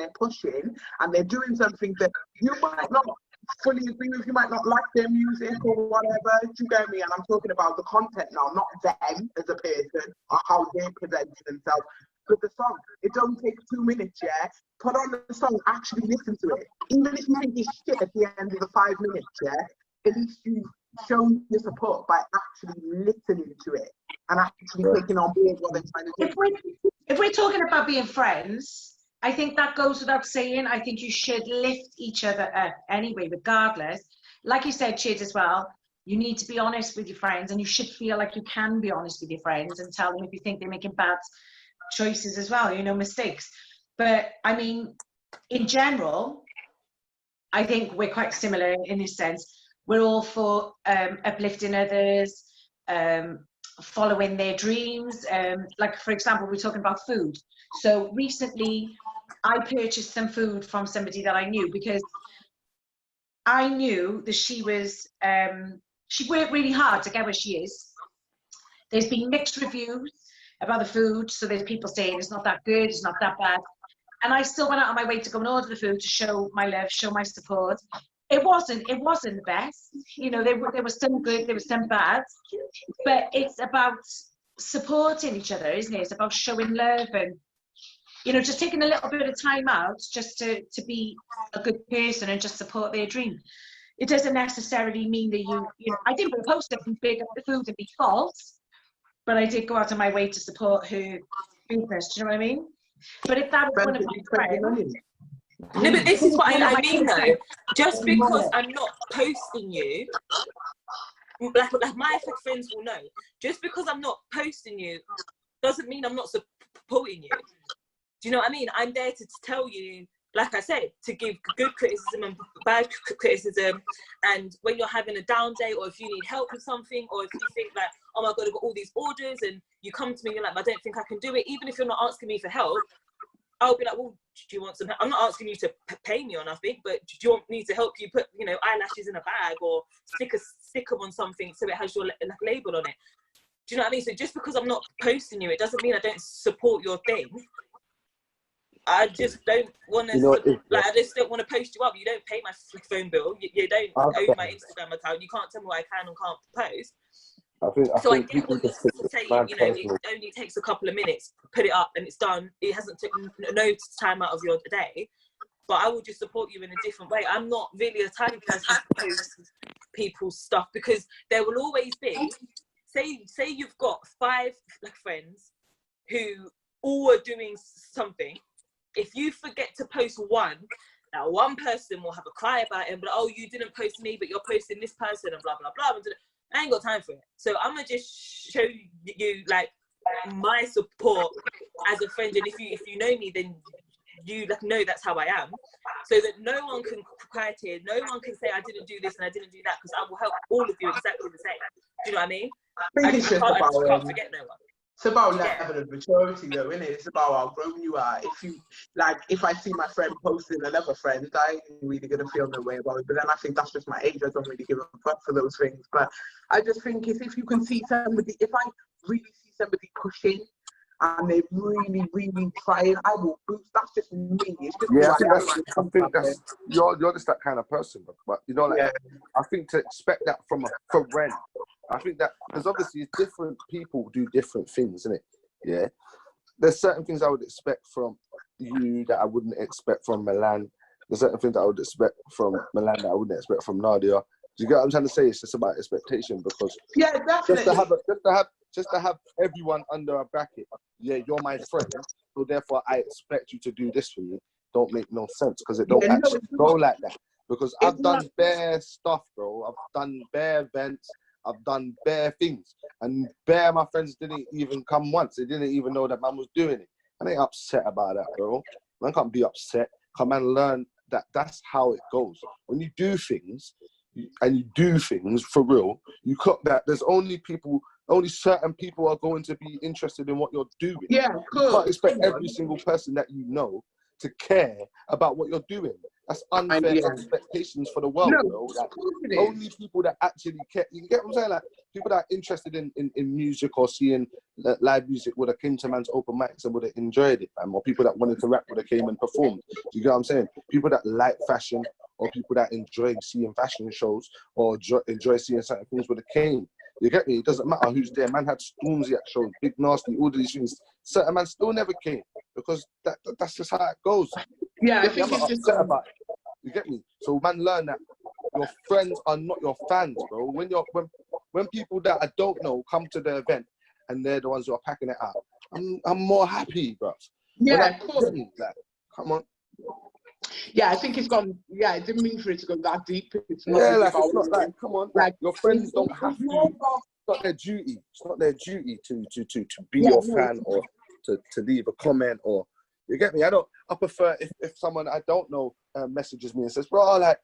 they're doing something that you might not fully agree with. You might not like their music or whatever. Do you get me? And I'm talking about the content now, not them as a person or how they're presenting themselves. But the song, it don't take 2 minutes, yeah? Put on the song, actually listen to it. Even if you think it's shit at the end of the 5 minutes, yeah? At least you've shown your support by actually listening to it and actually taking on board what they're trying to do. If we're talking about being friends, I think that goes without saying. I think you should lift each other up anyway, regardless. Like you said, Chid, as well, you need to be honest with your friends, and you should feel like you can be honest with your friends and tell them if you think they're making bad choices as well, you know, mistakes. But I mean, in general, I think we're quite similar in this sense. We're all for uplifting others, following their dreams. Like, for example, we're talking about food. So recently, I purchased some food from somebody that I knew because I knew that she worked really hard to get where she is. There's been mixed reviews about the food. So there's people saying it's not that good, it's not that bad. And I still went out on my way to go and order the food to show my love, show my support. It wasn't the best. You know, there was some good, there was some bad. But it's about supporting each other, isn't it? It's about showing love and, you know, just taking a little bit of time out just to be a good person and just support their dream. It doesn't necessarily mean that you know, I didn't post up and big up the food and be false, but I did go out of my way to support her business. Do you know what I mean? But if that was one of my friends, no, but this is what I mean though. Just because I'm not posting you, like my friends will know. Just because I'm not posting you doesn't mean I'm not supporting you. Do you know what I mean? I'm there to tell you, like I said, to give good criticism and bad criticism. And when you're having a down day, or if you need help with something, or if you think like, oh my God, I've got all these orders, and you come to me and you're like, I don't think I can do it. Even if you're not asking me for help, I'll be like, well, do you want some help? I'm not asking you to pay me or nothing, but do you want me to help you put, you know, eyelashes in a bag or stick a sticker on something so it has your label on it? Do you know what I mean? So just because I'm not posting you, it doesn't mean I don't support your thing. I just don't want to, I just don't want to post you up. You don't pay my phone bill. You don't own my Instagram account. You can't tell me what I can and can't post. I get what you're saying, you know, it only takes a couple of minutes, put it up and it's done. It hasn't taken no time out of your day, but I will just support you in a different way. I'm not really a type of person to post people's stuff, because there will always be, say you've got 5 friends who all are doing something. If you forget to post one, now one person will have a cry about it, but oh, you didn't post me, but you're posting this person and blah, blah, blah. I ain't got time for it. So I'm gonna just show you like my support as a friend, and if you know me, then you know that's how I am. So that no one can cry here, no one can say I didn't do this and I didn't do that, because I will help all of you exactly the same. Do you know what I mean? I just can't forget no one. It's about level of maturity though, isn't it? It's about how grown you are. If I see my friend posting another friend, I ain't really gonna feel no way about it. But then I think that's just my age. I don't really give a fuck for those things. But I just think if you can see somebody, if I really see somebody pushing and they're really, really trying, I will boost. That's just me. It's just I think that's you're just that kind of person. But you know, like I think to expect that from a friend. I think that, because obviously different people do different things, isn't it? Yeah. There's certain things I would expect from you that I wouldn't expect from Milan. There's certain things that I would expect from Milan that I wouldn't expect from Nadia. Do you get what I'm trying to say? It's just about expectation, because definitely. just to have everyone under a bracket. Yeah, you're my friend, so therefore I expect you to do this for me. Don't make no sense, because it don't actually go like that. Because I've done bare stuff, bro. I've done bare events. I've done bare things, and bare my friends didn't even come once. They didn't even know that man was doing it. And they upset about that, bro. Man can't be upset. Come and learn that that's how it goes. When you do things, and you do things for real, you cook that. There's only certain people are going to be interested in what you're doing. Yeah, cool. You can't expect every single person that you know to care about what you're doing. That's unfair expectations for the world, bro. Like, only people that actually care. You get what I'm saying? Like, people that are interested in music or seeing live music would have came to man's open mics and would have enjoyed it, man. Or people that wanted to rap would have came and performed. Do you get what I'm saying? People that like fashion, or people that enjoy seeing fashion shows, or enjoy seeing certain things would have came. You get me? It doesn't matter who's there. Man had Stormzy at shows, Big Nasty, all these things. Certain man still never came, because that's just how it goes. Yeah, I think it's just about it. You get me? So man, learn that your friends are not your fans, bro. When people that I don't know come to the event and they're the ones who are packing it out, I'm more happy, bro. Yeah, cool. Like, come on. Yeah, I think it's gone. Yeah, it didn't mean for it to go that deep. It's not it's not like, come on, like your friends don't have to. It's not their duty. It's not their duty to be your fan, or to leave a comment, or you get me. I prefer if someone I don't know messages me and says, bro, like,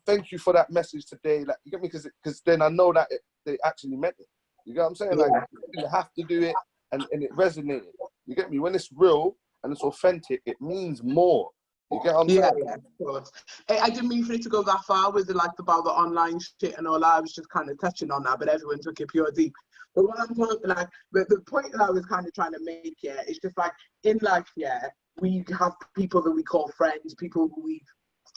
thank you for that message today. Like, you get me, because then I know that they actually meant it. You get what I'm saying? Like, you have to do it, and it resonated. You get me? When it's real and it's authentic, it means more. You get what I'm saying? Yeah, of course. I didn't mean for it to go that far with it, like about the online shit and all that. I was just kind of touching on that, but everyone took it pure deep. But what I'm talking, like, but the point that I was kind of trying to make, yeah, is just like in life, yeah, we have people that we call friends, people who we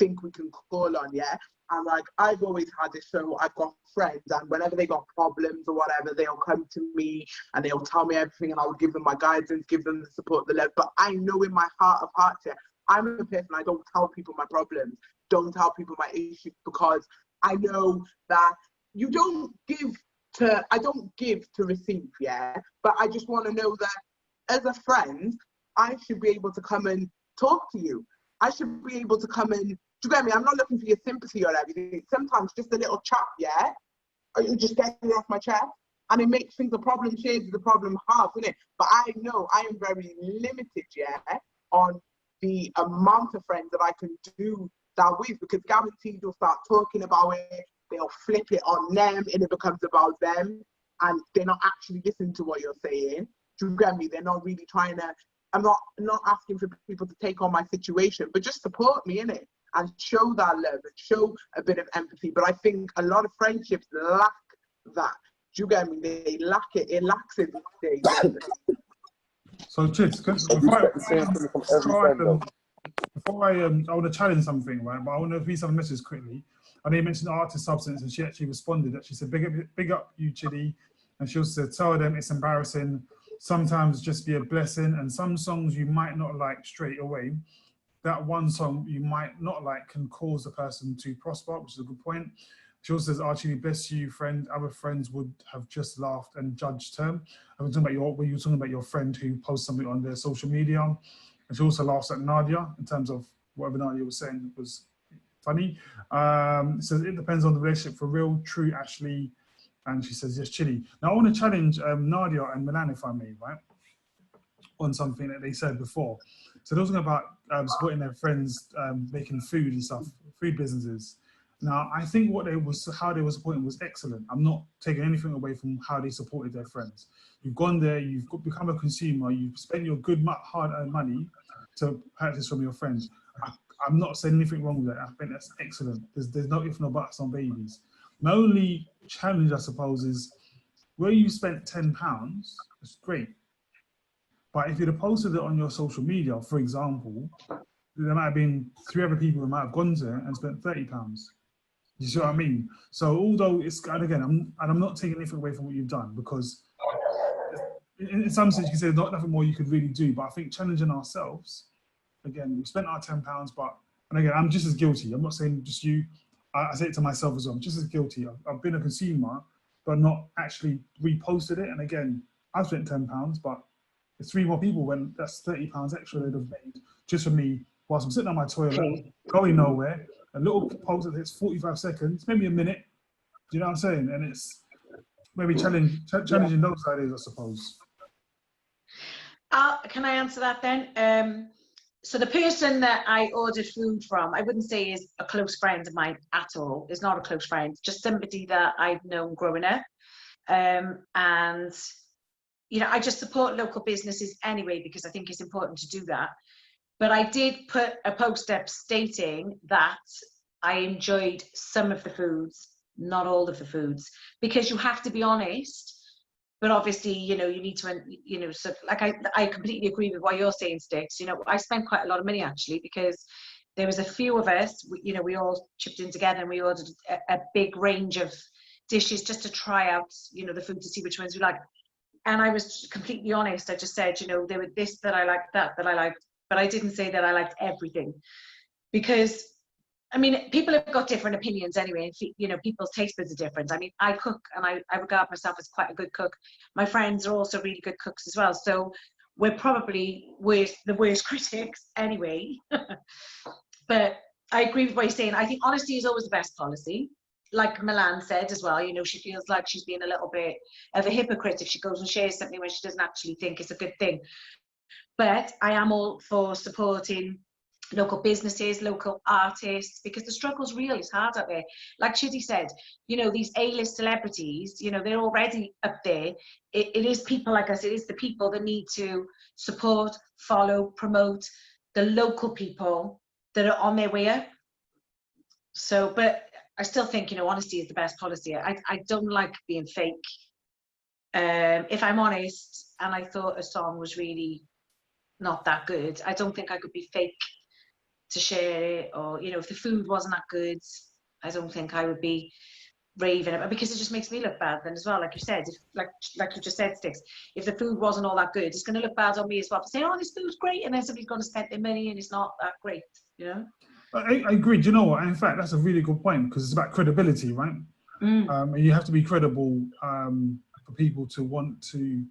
think we can call on, yeah. And like I've always had this, so I've got friends, and whenever they got problems or whatever, they'll come to me and they'll tell me everything, and I'll give them my guidance, give them the support, the love. But I know in my heart of hearts, yeah, I'm a person, I don't tell people my problems, don't tell people my issues, because I know that you don't give to, I don't give to receive, yeah? But I just want to know that as a friend, I should be able to come and talk to you. I should be able to come and, do you get me? I'm not looking for your sympathy or everything. Sometimes just a little chat, yeah? Or you just get it off my chest. And it makes things, the problem changes, the problem half, isn't it? But I know I am very limited, yeah, on the amount of friends that I can do that with, because guaranteed you'll start talking about it, they'll flip it on them, and it becomes about them, and they're not actually listening to what you're saying. Do you get me? They're not really trying to, I'm not asking for people to take on my situation, but just support me in it and show that love and show a bit of empathy. But I think a lot of friendships lack that. Do you get me? They lack it. It lacks it these days. So, Chids, before I want to challenge something, right? But I want to read some messages quickly. I know you mentioned artist substance, and she actually responded that she said, big up you, Chidi. And she also said, tell them it's embarrassing. Sometimes just be a blessing. And some songs you might not like straight away. That one song you might not like can cause the person to prosper, which is a good point. She also says, Archie, bless you, friend. Other friends would have just laughed and judged her. When you were talking about your friend who posts something on their social media. And she also laughs at Nadia in terms of whatever Nadia was saying was funny. Says it depends on the relationship for real, true, Ashley. And she says, yes, Chili. Now I want to challenge Nadia and Milan, if I may, right? On something that they said before. So they're talking about supporting their friends making food and stuff, food businesses. Now, I think how they were supporting was excellent. I'm not taking anything away from how they supported their friends. You've gone there, you've become a consumer, you've spent your good, hard-earned money to purchase from your friends. I'm not saying anything wrong with that. I think that's excellent. There's no if, no buts on babies. My only challenge, I suppose, is where you spent £10, it's great. But if you'd have posted it on your social media, for example, there might have been 3 other people who might have gone there and spent £30. You see what I mean? So although it's, and again, I'm not taking anything away from what you've done, because in some sense you can say there's nothing more you could really do. But I think challenging ourselves, again, we spent our £10, but, and again, I'm just as guilty. I'm not saying just you. I say it to myself as well. I'm just as guilty. I've been a consumer, but not actually reposted it. And again, I've spent £10, but if 3 more people went, that's £30 extra they'd have made just for me whilst I'm sitting on my toilet, going nowhere. A little post that takes 45 seconds, maybe a minute. Do you know what I'm saying? And it's maybe challenging those ideas, I suppose. Can I answer that then? So the person that I ordered food from, I wouldn't say is a close friend of mine at all. Is not a close friend, just somebody that I've known growing up. And, you know, I just support local businesses anyway, because I think it's important to do that. But I did put a post up stating that I enjoyed some of the foods, not all of the foods, because you have to be honest. But obviously, you know, you need to, you know, so like I completely agree with what you're saying, Sticks. You know, I spent quite a lot of money actually, because there was a few of us, you know, we all chipped in together and we ordered a big range of dishes just to try out, you know, the food, to see which ones we like. And I was completely honest. I just said, you know, there were this that I liked, that I liked, but I didn't say that I liked everything, because I mean, people have got different opinions anyway. You know, people's taste buds are different. I mean, I cook and I regard myself as quite a good cook. My friends are also really good cooks as well. So we're probably the worst critics anyway. But I agree with what you're saying. I think honesty is always the best policy. Like Milan said as well, you know, she feels like she's being a little bit of a hypocrite if she goes and shares something when she doesn't actually think it's a good thing. But I am all for supporting local businesses, local artists, because the struggle's real, it's hard out there. Like Chidi said, you know, these A-list celebrities, you know, they're already up there. It is people like us, it is the people that need to support, follow, promote the local people that are on their way up. So, but I still think, you know, honesty is the best policy. I don't like being fake. If I'm honest, and I thought a song was really not that good, I don't think I could be fake to share it. Or, you know, if the food wasn't that good, I don't think I would be raving about it, because it just makes me look bad then as well. Like you said, if, like you just said, Sticks, if the food wasn't all that good, it's going to look bad on me as well, for saying, oh, this food's great, and then somebody's going to spend their money and it's not that great, you know. I agree. Do you know what? In fact, that's a really good point, because it's about credibility, right? And you have to be credible for people to want to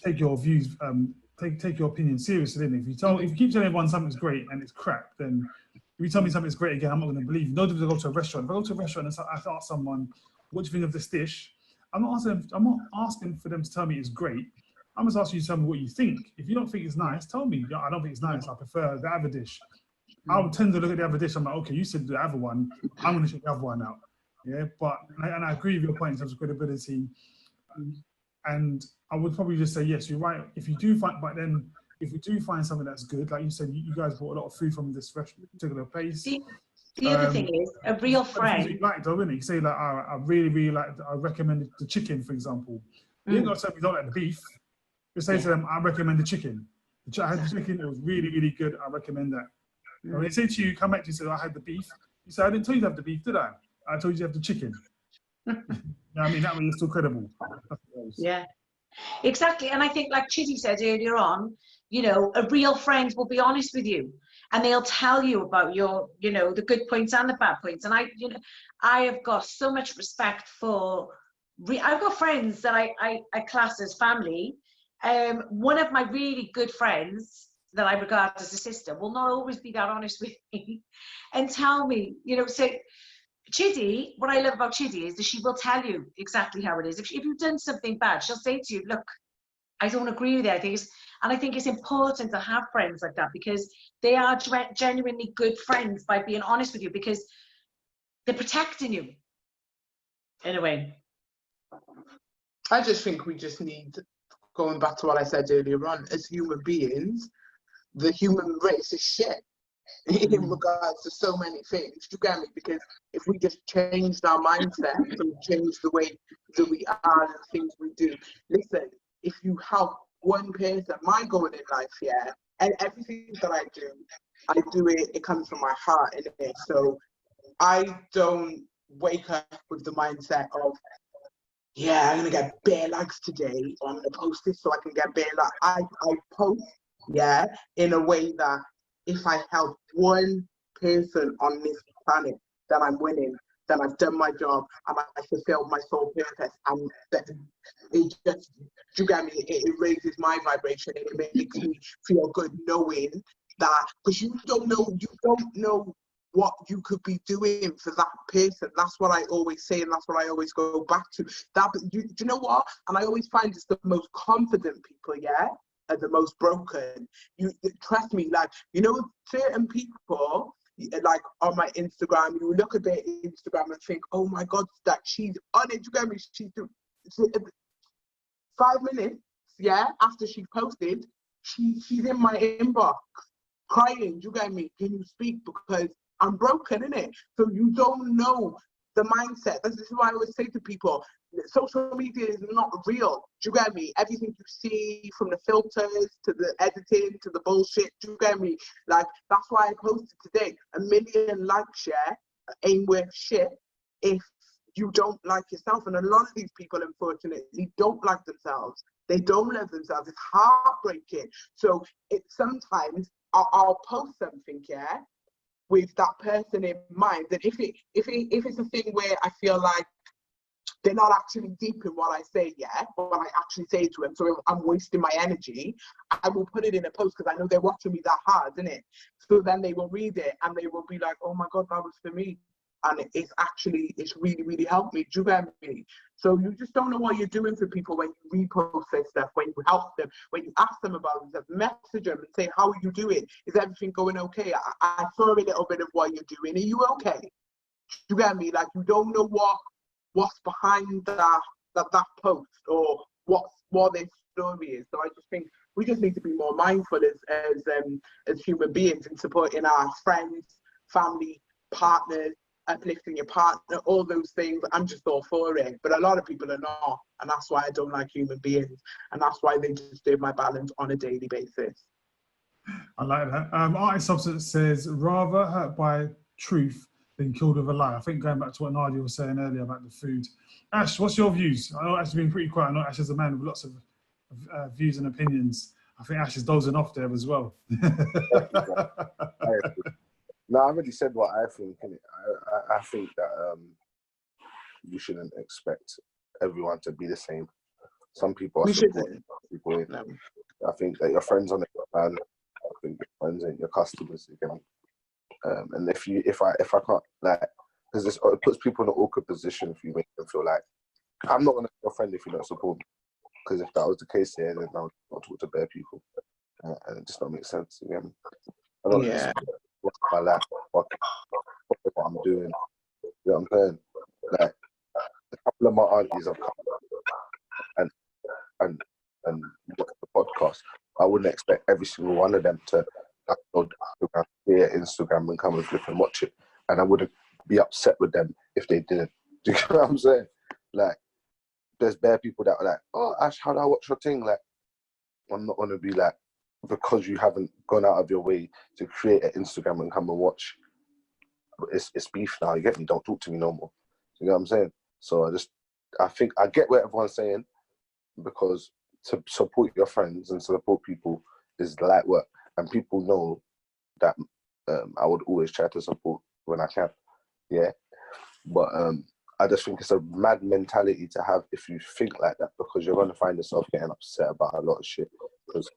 take your views, take your opinion seriously. If you keep telling everyone something's great and it's crap, then if you tell me something's great again, I'm not going to believe you. No different to go to a restaurant. If I go to a restaurant and I ask someone, what do you think of this dish? I'm not asking for them to tell me it's great. I'm just asking you to tell me what you think. If you don't think it's nice, tell me. I don't think it's nice. I prefer the other dish. I would tend to look at the other dish. I'm like, okay, you said the other one. I'm going to check the other one out. Yeah, but I agree with your point in terms of credibility. And I would probably just say, yes, you're right. If you do find, but then if you do find something that's good, like you said, you guys bought a lot of food from this particular place. The other thing is, a real friend. You like, though, you say, like, I really, really like, I recommend the chicken, for example. You ain't got to tell me you don't like the beef. Just say to them, I recommend the chicken. I had the chicken, it was really, really good. I recommend that. When they say to you, come back to you, say, I had the beef. You say, I didn't tell you to have the beef, did I? I told you to have the chicken. You know what I mean? That way you're still credible. Yeah, exactly. And I think, like Chitty said earlier on, you know, a real friend will be honest with you, and they'll tell you about your, you know, the good points and the bad points. And I have got so much respect for, I've got friends that I class as family. One of my really good friends that I regard as a sister will not always be that honest with me and tell me, you know, so Chidi, what I love about Chidi is that she will tell you exactly how it is. If you've done something bad, she'll say to you, look, I don't agree with it. I think it's important to have friends like that, because they are genuinely good friends by being honest with you, because they're protecting you in a way. I just think we just need, going back to what I said earlier on, as human beings, the human race is shit in regards to so many things. You get me? Because if we just changed our mindset and changed the way that we are and things we do. Listen, if you have one person, my goal in life, yeah, and everything that I do it comes from my heart in it. So I don't wake up with the mindset of, yeah, I'm gonna get bare likes today, or I'm gonna post this so I can get bare likes. I post, yeah, in a way that if I help one person on this planet, then I'm winning, then I've done my job, and I fulfilled my sole purpose. And it just, you get me, it raises my vibration, and it makes me feel good knowing that, because you don't know what you could be doing for that person. That's what I always say, and that's what I always go back to. That, do you know what? And I always find it's the most confident people, yeah, are the most broken. You trust me, like, you know, certain people, like on my Instagram, you look at their Instagram and think, oh my God, that she's on it. You get me? She's 5 minutes, yeah, after she posted, she's in my inbox crying. You get me? Can you speak? Because I'm broken, innit? So you don't know the mindset. This is why I always say to people, social media is not real. Do you get me? Everything you see, from the filters to the editing to the bullshit, do you get me? Like, that's why I posted today. 1 million likes, yeah, ain't worth shit if you don't like yourself. And a lot of these people, unfortunately, don't like themselves. They don't love themselves. It's heartbreaking. So sometimes I'll post something, yeah, with that person in mind. And if it's a thing where I feel like they're not actually deep in what I say, yeah, what I actually say to them, so I'm wasting my energy, I will put it in a post, because I know they're watching me that hard, isn't it? So then they will read it and they will be like, oh my God, that was for me. and it's really, really helped me. Do you get me? So you just don't know what you're doing for people when you repost their stuff, when you help them, when you ask them about it, message them and say, how are you doing? Is everything going okay? I saw a little bit of what you're doing. Are you okay? Do you get me? Like, you don't know what's behind that post or what their story is. So I just think we just need to be more mindful as human beings in supporting our friends, family, partners, uplifting your partner, all those things. I'm just all for it. But a lot of people are not. And that's why I don't like human beings. And that's why they disturb my balance on a daily basis. I like that. Artist Substance says, rather hurt by truth than killed with a lie. I think going back to what Nadia was saying earlier about the food. Ash, what's your views? I know Ash has been pretty quiet. I know Ash is a man with lots of views and opinions. I think Ash is dozing off there as well. No, I already said what I think. I think that you shouldn't expect everyone to be the same. Some people are supporting people. I think that your friends on the plan. I think your friends and your customers again. And if I can't, like, because it puts people in an awkward position if you make them feel like I'm not gonna be your friend if you don't support me. Because if that was the case here, then I would not talk to bare people, and it just don't make sense. You get me? I don't what's my life, what I'm doing. You know what I'm saying? Like, a couple of my aunties have come and watch the podcast. I wouldn't expect every single one of them to upload Instagram and come and flip and watch it, and I wouldn't be upset with them if they didn't. Do you know what I'm saying? Like, there's bare people that are like, oh, Ash, how do I watch your thing? Like, I'm not gonna be like, because you haven't gone out of your way to create an Instagram and come and watch. It's beef now. You get me? Don't talk to me no more. You know what I'm saying? So I think I get what everyone's saying, because to support your friends and support people is light work, and people know that I would always try to support when I can. Yeah, but I just think it's a mad mentality to have if you think like that, because you're going to find yourself getting upset about a lot of shit, because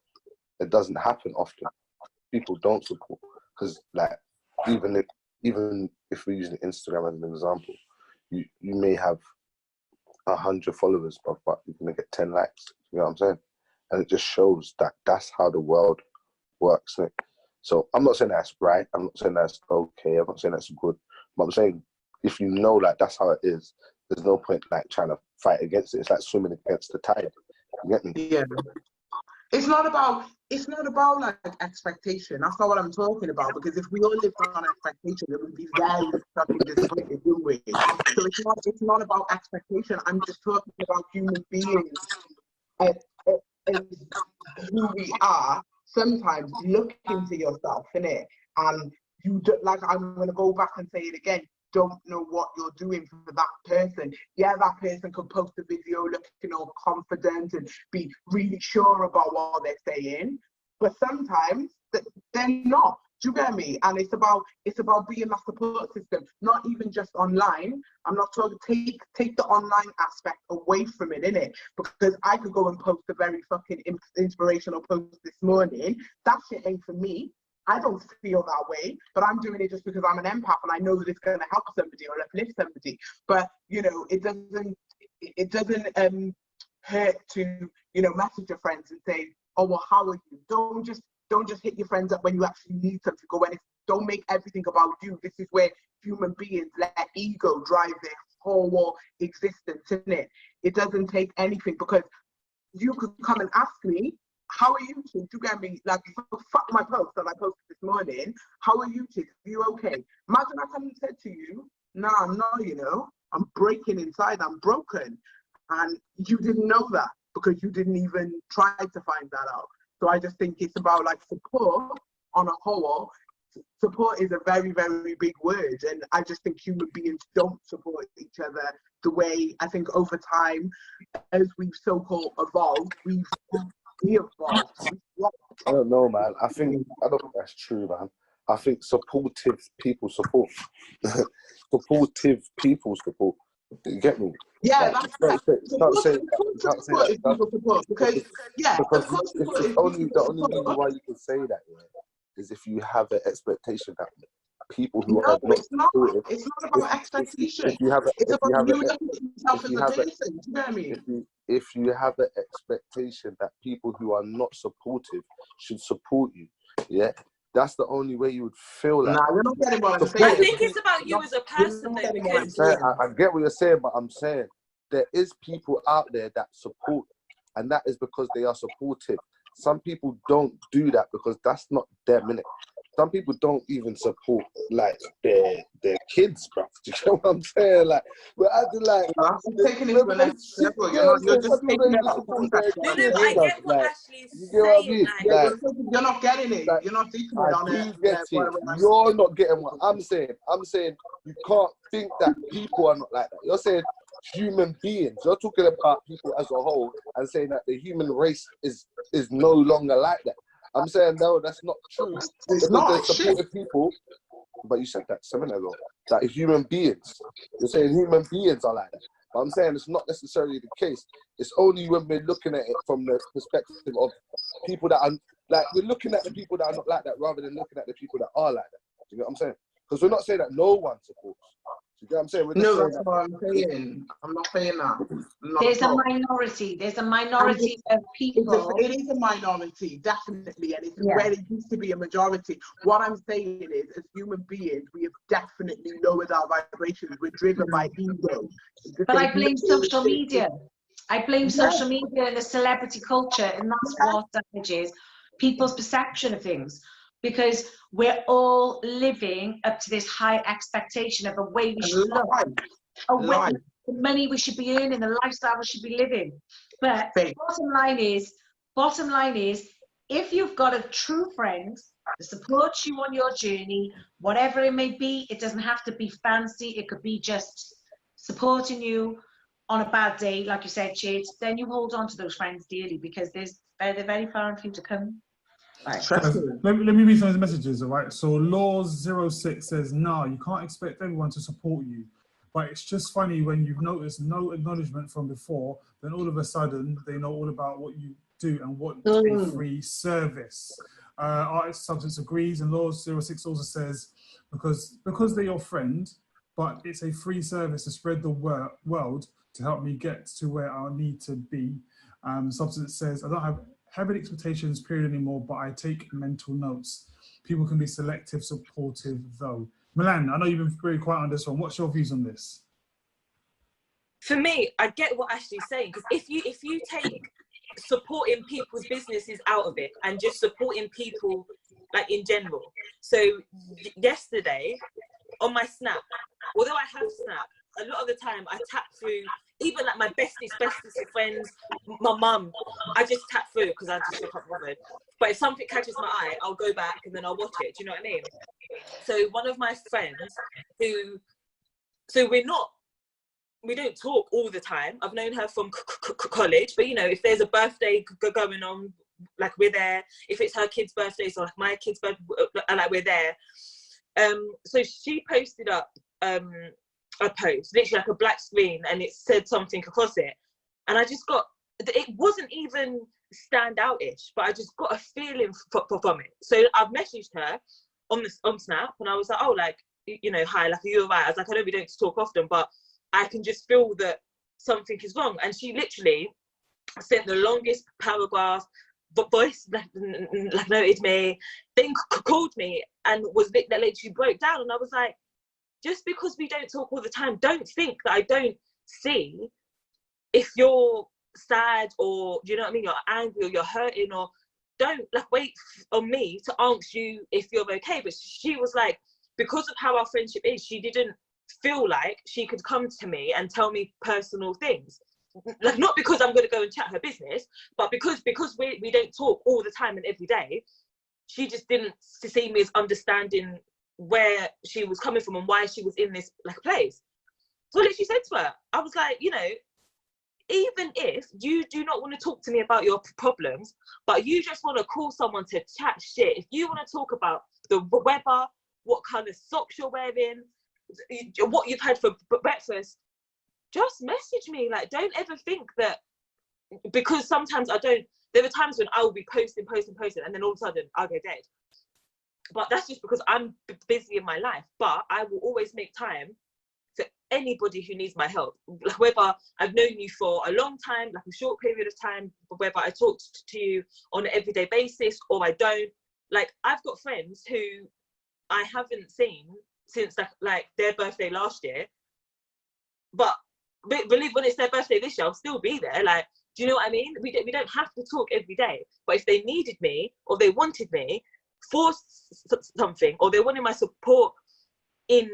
it doesn't happen often. People don't support, because like even if we're using Instagram as an example, you may have 100 followers, but you're going to get 10 likes. You know what I'm saying? And it just shows that that's how the world works. Right? So I'm not saying that's right. I'm not saying that's okay. I'm not saying that's good. But I'm saying if you know like that's how it is, there's no point like trying to fight against it. It's like swimming against the tide. You get me? Yeah. It's not about like expectation. That's not what I'm talking about. Because if we all lived on expectation, it would be very fucking disappointing, wouldn't we? So it's not about expectation. I'm just talking about human beings and who we are. Sometimes look into yourself, innit? And you do, like, I'm gonna go back and say it again. Don't know what you're doing for that person. Yeah, that person could post a video looking all confident and be really sure about what they're saying, but sometimes they're not. Do you get me? And it's about being that support system, not even just online. I'm not talking take the online aspect away from it, innit? Because I could go and post a very fucking inspirational post this morning. That shit ain't for me. I don't feel that way, but I'm doing it just because I'm an empath and I know that it's going to help somebody or uplift somebody. But, you know, it doesn't hurt to, you know, message your friends and say, oh, well, how are you? Don't just hit your friends up when you actually need them to go. And don't make everything about you. This is where human beings let ego drive their whole existence, isn't it? It doesn't take anything, because you could come and ask me, how are you two? Do you get me? Like, fuck my post that I posted this morning. How are you two? Are you okay? Imagine I come and said to you, nah, I'm not, you know, I'm breaking inside, I'm broken. And you didn't know that because you didn't even try to find that out. So I just think it's about like support on a whole. Support is a very, very big word. And I just think human beings don't support each other the way I think over time, as we've so-called evolved, we evolved. I don't know, man. I don't think that's true, man. I think supportive people support. Supportive people support. You get me? Yeah, like, that's it's not saying people support, because the only reason why you can say that, yeah, is if you have an expectation that people who No, are not it's not. supportive. It's not about expectation. If you have It's about you looking at yourself as a person. Do you know what I mean? if you have an expectation that people who are not supportive should support you, yeah, that's the only way you would feel like. Nah, you're not getting what I'm Support- I saying. think it's about you as a person, though, because I get what you're saying, but I'm saying there is people out there that support, and that is because they are supportive. Some people don't do that because that's not their minute. Some people don't even support like their kids, bro. Do you know what I'm saying? Like we're acting like You're taking it to the next level. You're just taking it out of context. no, but I get what like, Ashley's you get what I mean? saying. Like, You're not getting it. Like, You're not taking it I on do it. get it. You're not getting what I'm saying. I'm saying you can't think that people are not like that. You're saying human beings. You're talking about people as a whole and saying that the human race is no longer like that. I'm saying no, that's not true. It's not. There's supportive people, but you said that 7 ago. That human beings. You're saying human beings are like that. But I'm saying it's not necessarily the case. It's only when we're looking at it from the perspective of people that are like, we're looking at the people that are not like that rather than looking at the people that are like that. Do you know what I'm saying? Because we're not saying that no one supports. Do you know what I'm saying? We're just No, saying that's what I'm saying. I'm not saying that. There's a minority. There's a minority of people. It is a minority, definitely, and it's Yeah. where it used to be a majority. What I'm saying is, as human beings, we have definitely lowered our vibrations. We're driven by ego. But I blame social media. I blame social media and the celebrity culture, and that's what damages people's perception of things. Because we're all living up to this high expectation of a way we should look, the money we should be earning, the lifestyle we should be living. But bottom line is, if you've got a true friend that supports you on your journey, whatever it may be, it doesn't have to be fancy. It could be just supporting you on a bad day, like you said, Chid. Then you hold on to those friends dearly because they're very far and few to come. Right. Let me read some of the messages, all right? So Laws06 says, no, you can't expect everyone to support you. But it's just funny when you've noticed no acknowledgement from before, then all of a sudden they know all about what you do and what a free service. Artist Substance agrees, and Laws06 also says, because they're your friend, but it's a free service to spread the world to help me get to where I need to be. Substance says, I don't have heavy expectations period anymore, but I take mental notes. People can be selective, supportive though. Milan, I know you've been very quiet on this one. What's your views on this? for me, I get what Ashley's saying, because if you take supporting people's businesses out of it and just supporting people like in general. So yesterday on my Snap, although I have Snap, a lot of the time I tap through, even like my bestest of friends, my mum, I just tap through because I just feel can't bothered. But if something catches my eye, I'll go back and then I'll watch it. Do you know what I mean? So one of my friends who, so we don't talk all the time. I've known her from college, but you know, if there's a birthday going on, like we're there. If it's her kid's birthday, so like my kid's birthday, like we're there. So she posted up a post, literally like a black screen, and it said something across it, and I just got, it wasn't even stand out-ish, but I just got a feeling from it. So I've messaged her on Snap, and I was like, oh, like, you know, hi, like, are you alright? I was like, I know we don't talk often, but I can just feel that something is wrong. And she literally sent the longest paragraph, voice like noted me, then called me, and was that literally broke down. And I was like, just because we don't talk all the time, don't think that I don't see if you're sad, or you know what I mean, you're angry or you're hurting, or don't like wait on me to ask you if you're okay. But she was like, because of how our friendship is, she didn't feel like she could come to me and tell me personal things, like not because I'm going to go and chat her business, but because we don't talk all the time and every day. She just didn't see me as understanding where she was coming from and why she was in this like place. So I literally said to her, I was like, you know, even if you do not want to talk to me about your problems, but you just want to call someone to chat shit, if you want to talk about the weather, what kind of socks you're wearing, what you've had for breakfast, just message me. Like, don't ever think that, because sometimes there are times when I will be posting, and then all of a sudden I'll go dead. but that's just because I'm busy in my life. But I will always make time for anybody who needs my help, like whether I've known you for a long time, like a short period of time, whether I talk to you on an everyday basis or I don't. Like, I've got friends who I haven't seen since like their birthday last year, but believe when it's their birthday this year, I'll still be there. Like, do you know what I mean? We don't have to talk every day, but if they needed me or they wanted me for something, or they wanted my support in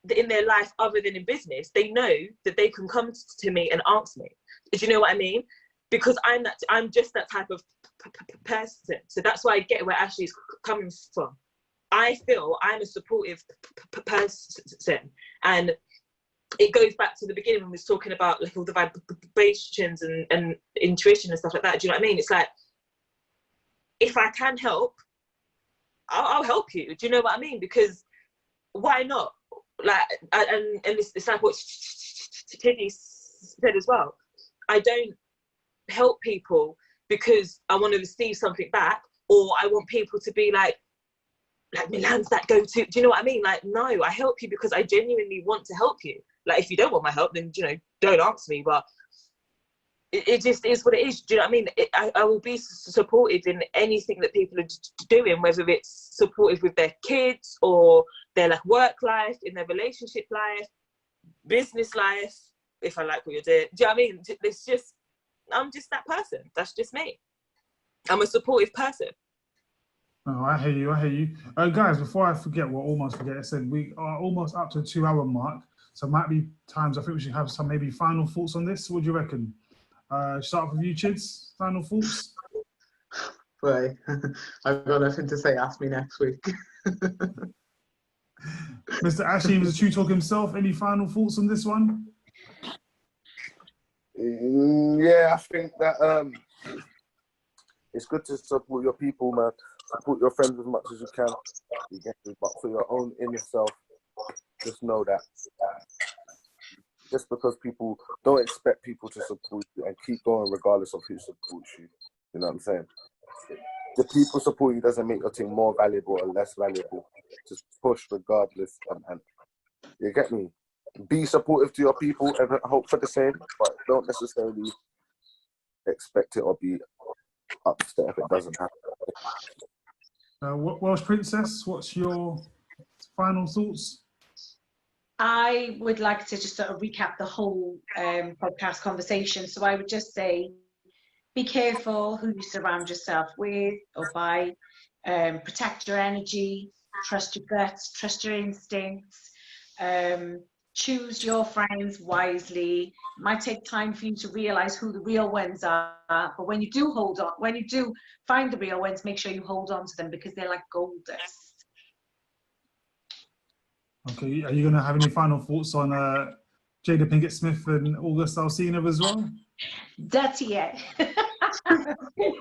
their life other than in business, they know that they can come to me and ask me. Do you know what I mean? Because I'm just that type of person. So that's why I get where Ashley's coming from. I feel I'm a supportive person, and it goes back to the beginning when we was talking about like all the vibrations and intuition and stuff like that. Do you know what I mean? It's like, if I can help, I'll help you. Do you know what I mean? Because why not? Like, and it's like what Tiddy said as well. I don't help people because I want to receive something back, or I want people to be like Milan's that go-to. Do you know what I mean? Like, no, I help you because I genuinely want to help you. Like, if you don't want my help, then, you know, don't ask me. But it just is what it is. Do you know what I mean? I will be supportive in anything that people are doing, whether it's supportive with their kids or their like work life, in their relationship life, business life, if I like what you're doing. Do you know what I mean? It's just, I'm just that person. That's just me. I'm a supportive person. Oh, I hear you. Guys, before I forget, I said we are almost up to the 2-hour mark. So might be times I think we should have some maybe final thoughts on this. What do you reckon? Start with you, Chids. Final thoughts? Right. I've got nothing to say. Ask me next week. Mr. Ashley, Mr. TruuuTalk himself, any final thoughts on this one? Yeah, I think that it's good to support your people, man. Support your friends as much as you can. You get me? But for your own inner self, just know that just because people don't expect people to support you, and keep going regardless of who supports you. You know what I'm saying? The people support you doesn't make your thing more valuable or less valuable. Just push regardless, and you get me? Be supportive to your people and hope for the same, but don't necessarily expect it or be upset if it doesn't happen. Welsh Princess, what's your final thoughts? I would like to just sort of recap the whole podcast conversation. So I would just say, be careful who you surround yourself with or by. Protect your energy, trust your guts, trust your instincts. Choose your friends wisely. It might take time for you to realize who the real ones are, but when you do find the real ones, make sure you hold on to them because they're like gold dust. Okay, are you going to have any final thoughts on Jada Pinkett Smith and August Alsina as well? Dirty, yeah.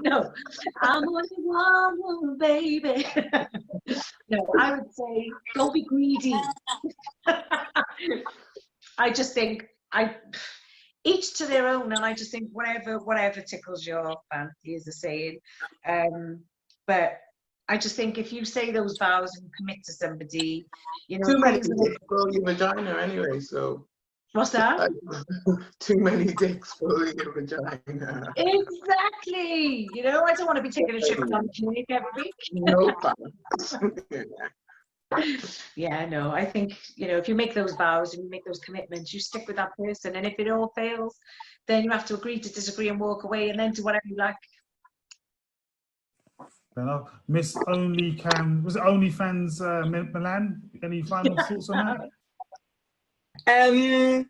No, I'm only one woman, baby. No, I would say don't be greedy. I just think each to their own, and I just think whatever tickles your fancy is the saying. But I just think if you say those vows and commit to somebody, you know, Too many dicks fill your vagina anyway, so. What's that? Too many dicks fill your vagina. Exactly. You know, I don't want to be taking a trip down the clinic every week. No thanks. Yeah, no, I think, you know, if you make those vows and you make those commitments, you stick with that person. And if it all fails, then you have to agree to disagree and walk away and then do whatever you like. Miss Only Cam, was it OnlyFans Milan? Any final thoughts on that?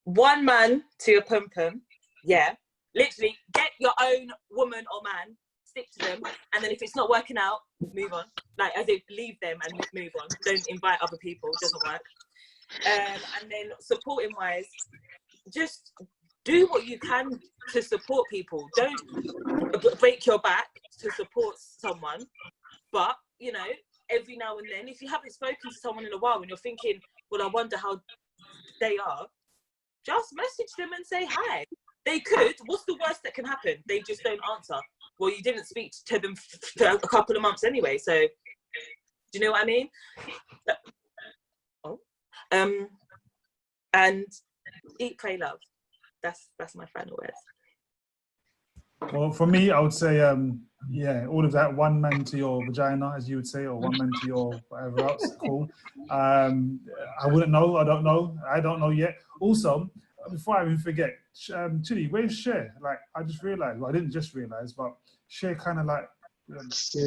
One man to your pum-pum. Yeah. Literally, get your own woman or man, stick to them, and then if it's not working out, move on. Like, as in, leave them and move on. Don't invite other people. It doesn't work. And then supporting wise, just do what you can to support people. Don't break your back to support someone. But, you know, every now and then, if you haven't spoken to someone in a while and you're thinking, well, I wonder how they are, just message them and say hi. They could. What's the worst that can happen? They just don't answer. well, you didn't speak to them for a couple of months anyway. So, do you know what I mean? And eat, pray, love. That's my final words. Well, for me, I would say, yeah, all of that. One man to your vagina, as you would say, or one man to your whatever else. Cool. I wouldn't know. I don't know. I don't know yet. Also, before I even forget, Chidi, where's Cher? Like, I just realised. Well, I didn't just realise, but Cher kind of like. She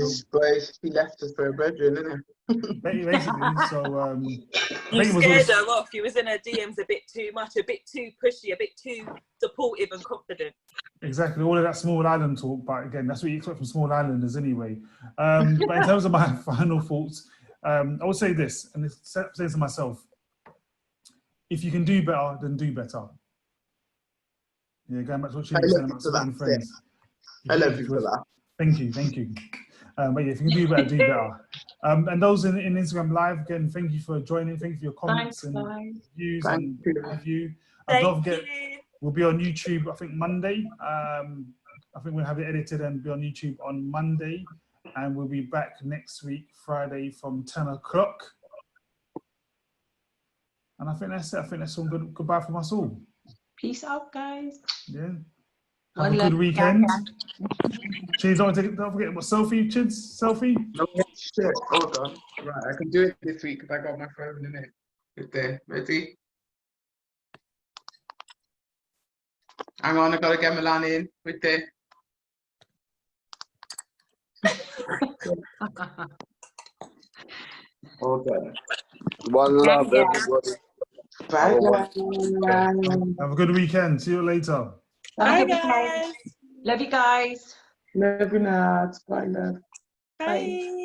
left us for a bedroom, didn't it? Basically, so you scared her off. You was in her DMs a bit too much, a bit too pushy, a bit too supportive and confident. Exactly, all of that small island talk, but again, that's what you expect from small islanders anyway. But in terms of my final thoughts, I would say this, and it's saying to myself, if you can do better, then do better. Yeah, going back to what she was saying about supporting friends. I love you for that. Thank you. But yeah, if you can do better, do better. And those in Instagram Live, again, thank you for joining. Thank you for your comments and views and review. And don't forget, we'll be on YouTube, I think, Monday. I think we'll have it edited and be on YouTube on Monday. And we'll be back next week, Friday, from 10 o'clock. And I think that's it. I think that's all good. Goodbye from us all. Peace out, guys. Yeah. Have a good weekend. Cheers, don't forget what selfie, kids. Selfie. No shit. Hold on. Right, I can do it this week because I got my phone in it. Right there. Ready? Hang on, I gotta get Milan in. Right there. Hold on. One love, everybody. Bye. Have a good weekend. See you later. Bye, guys. Love you guys. Love you, Nats. Bye, love. Bye.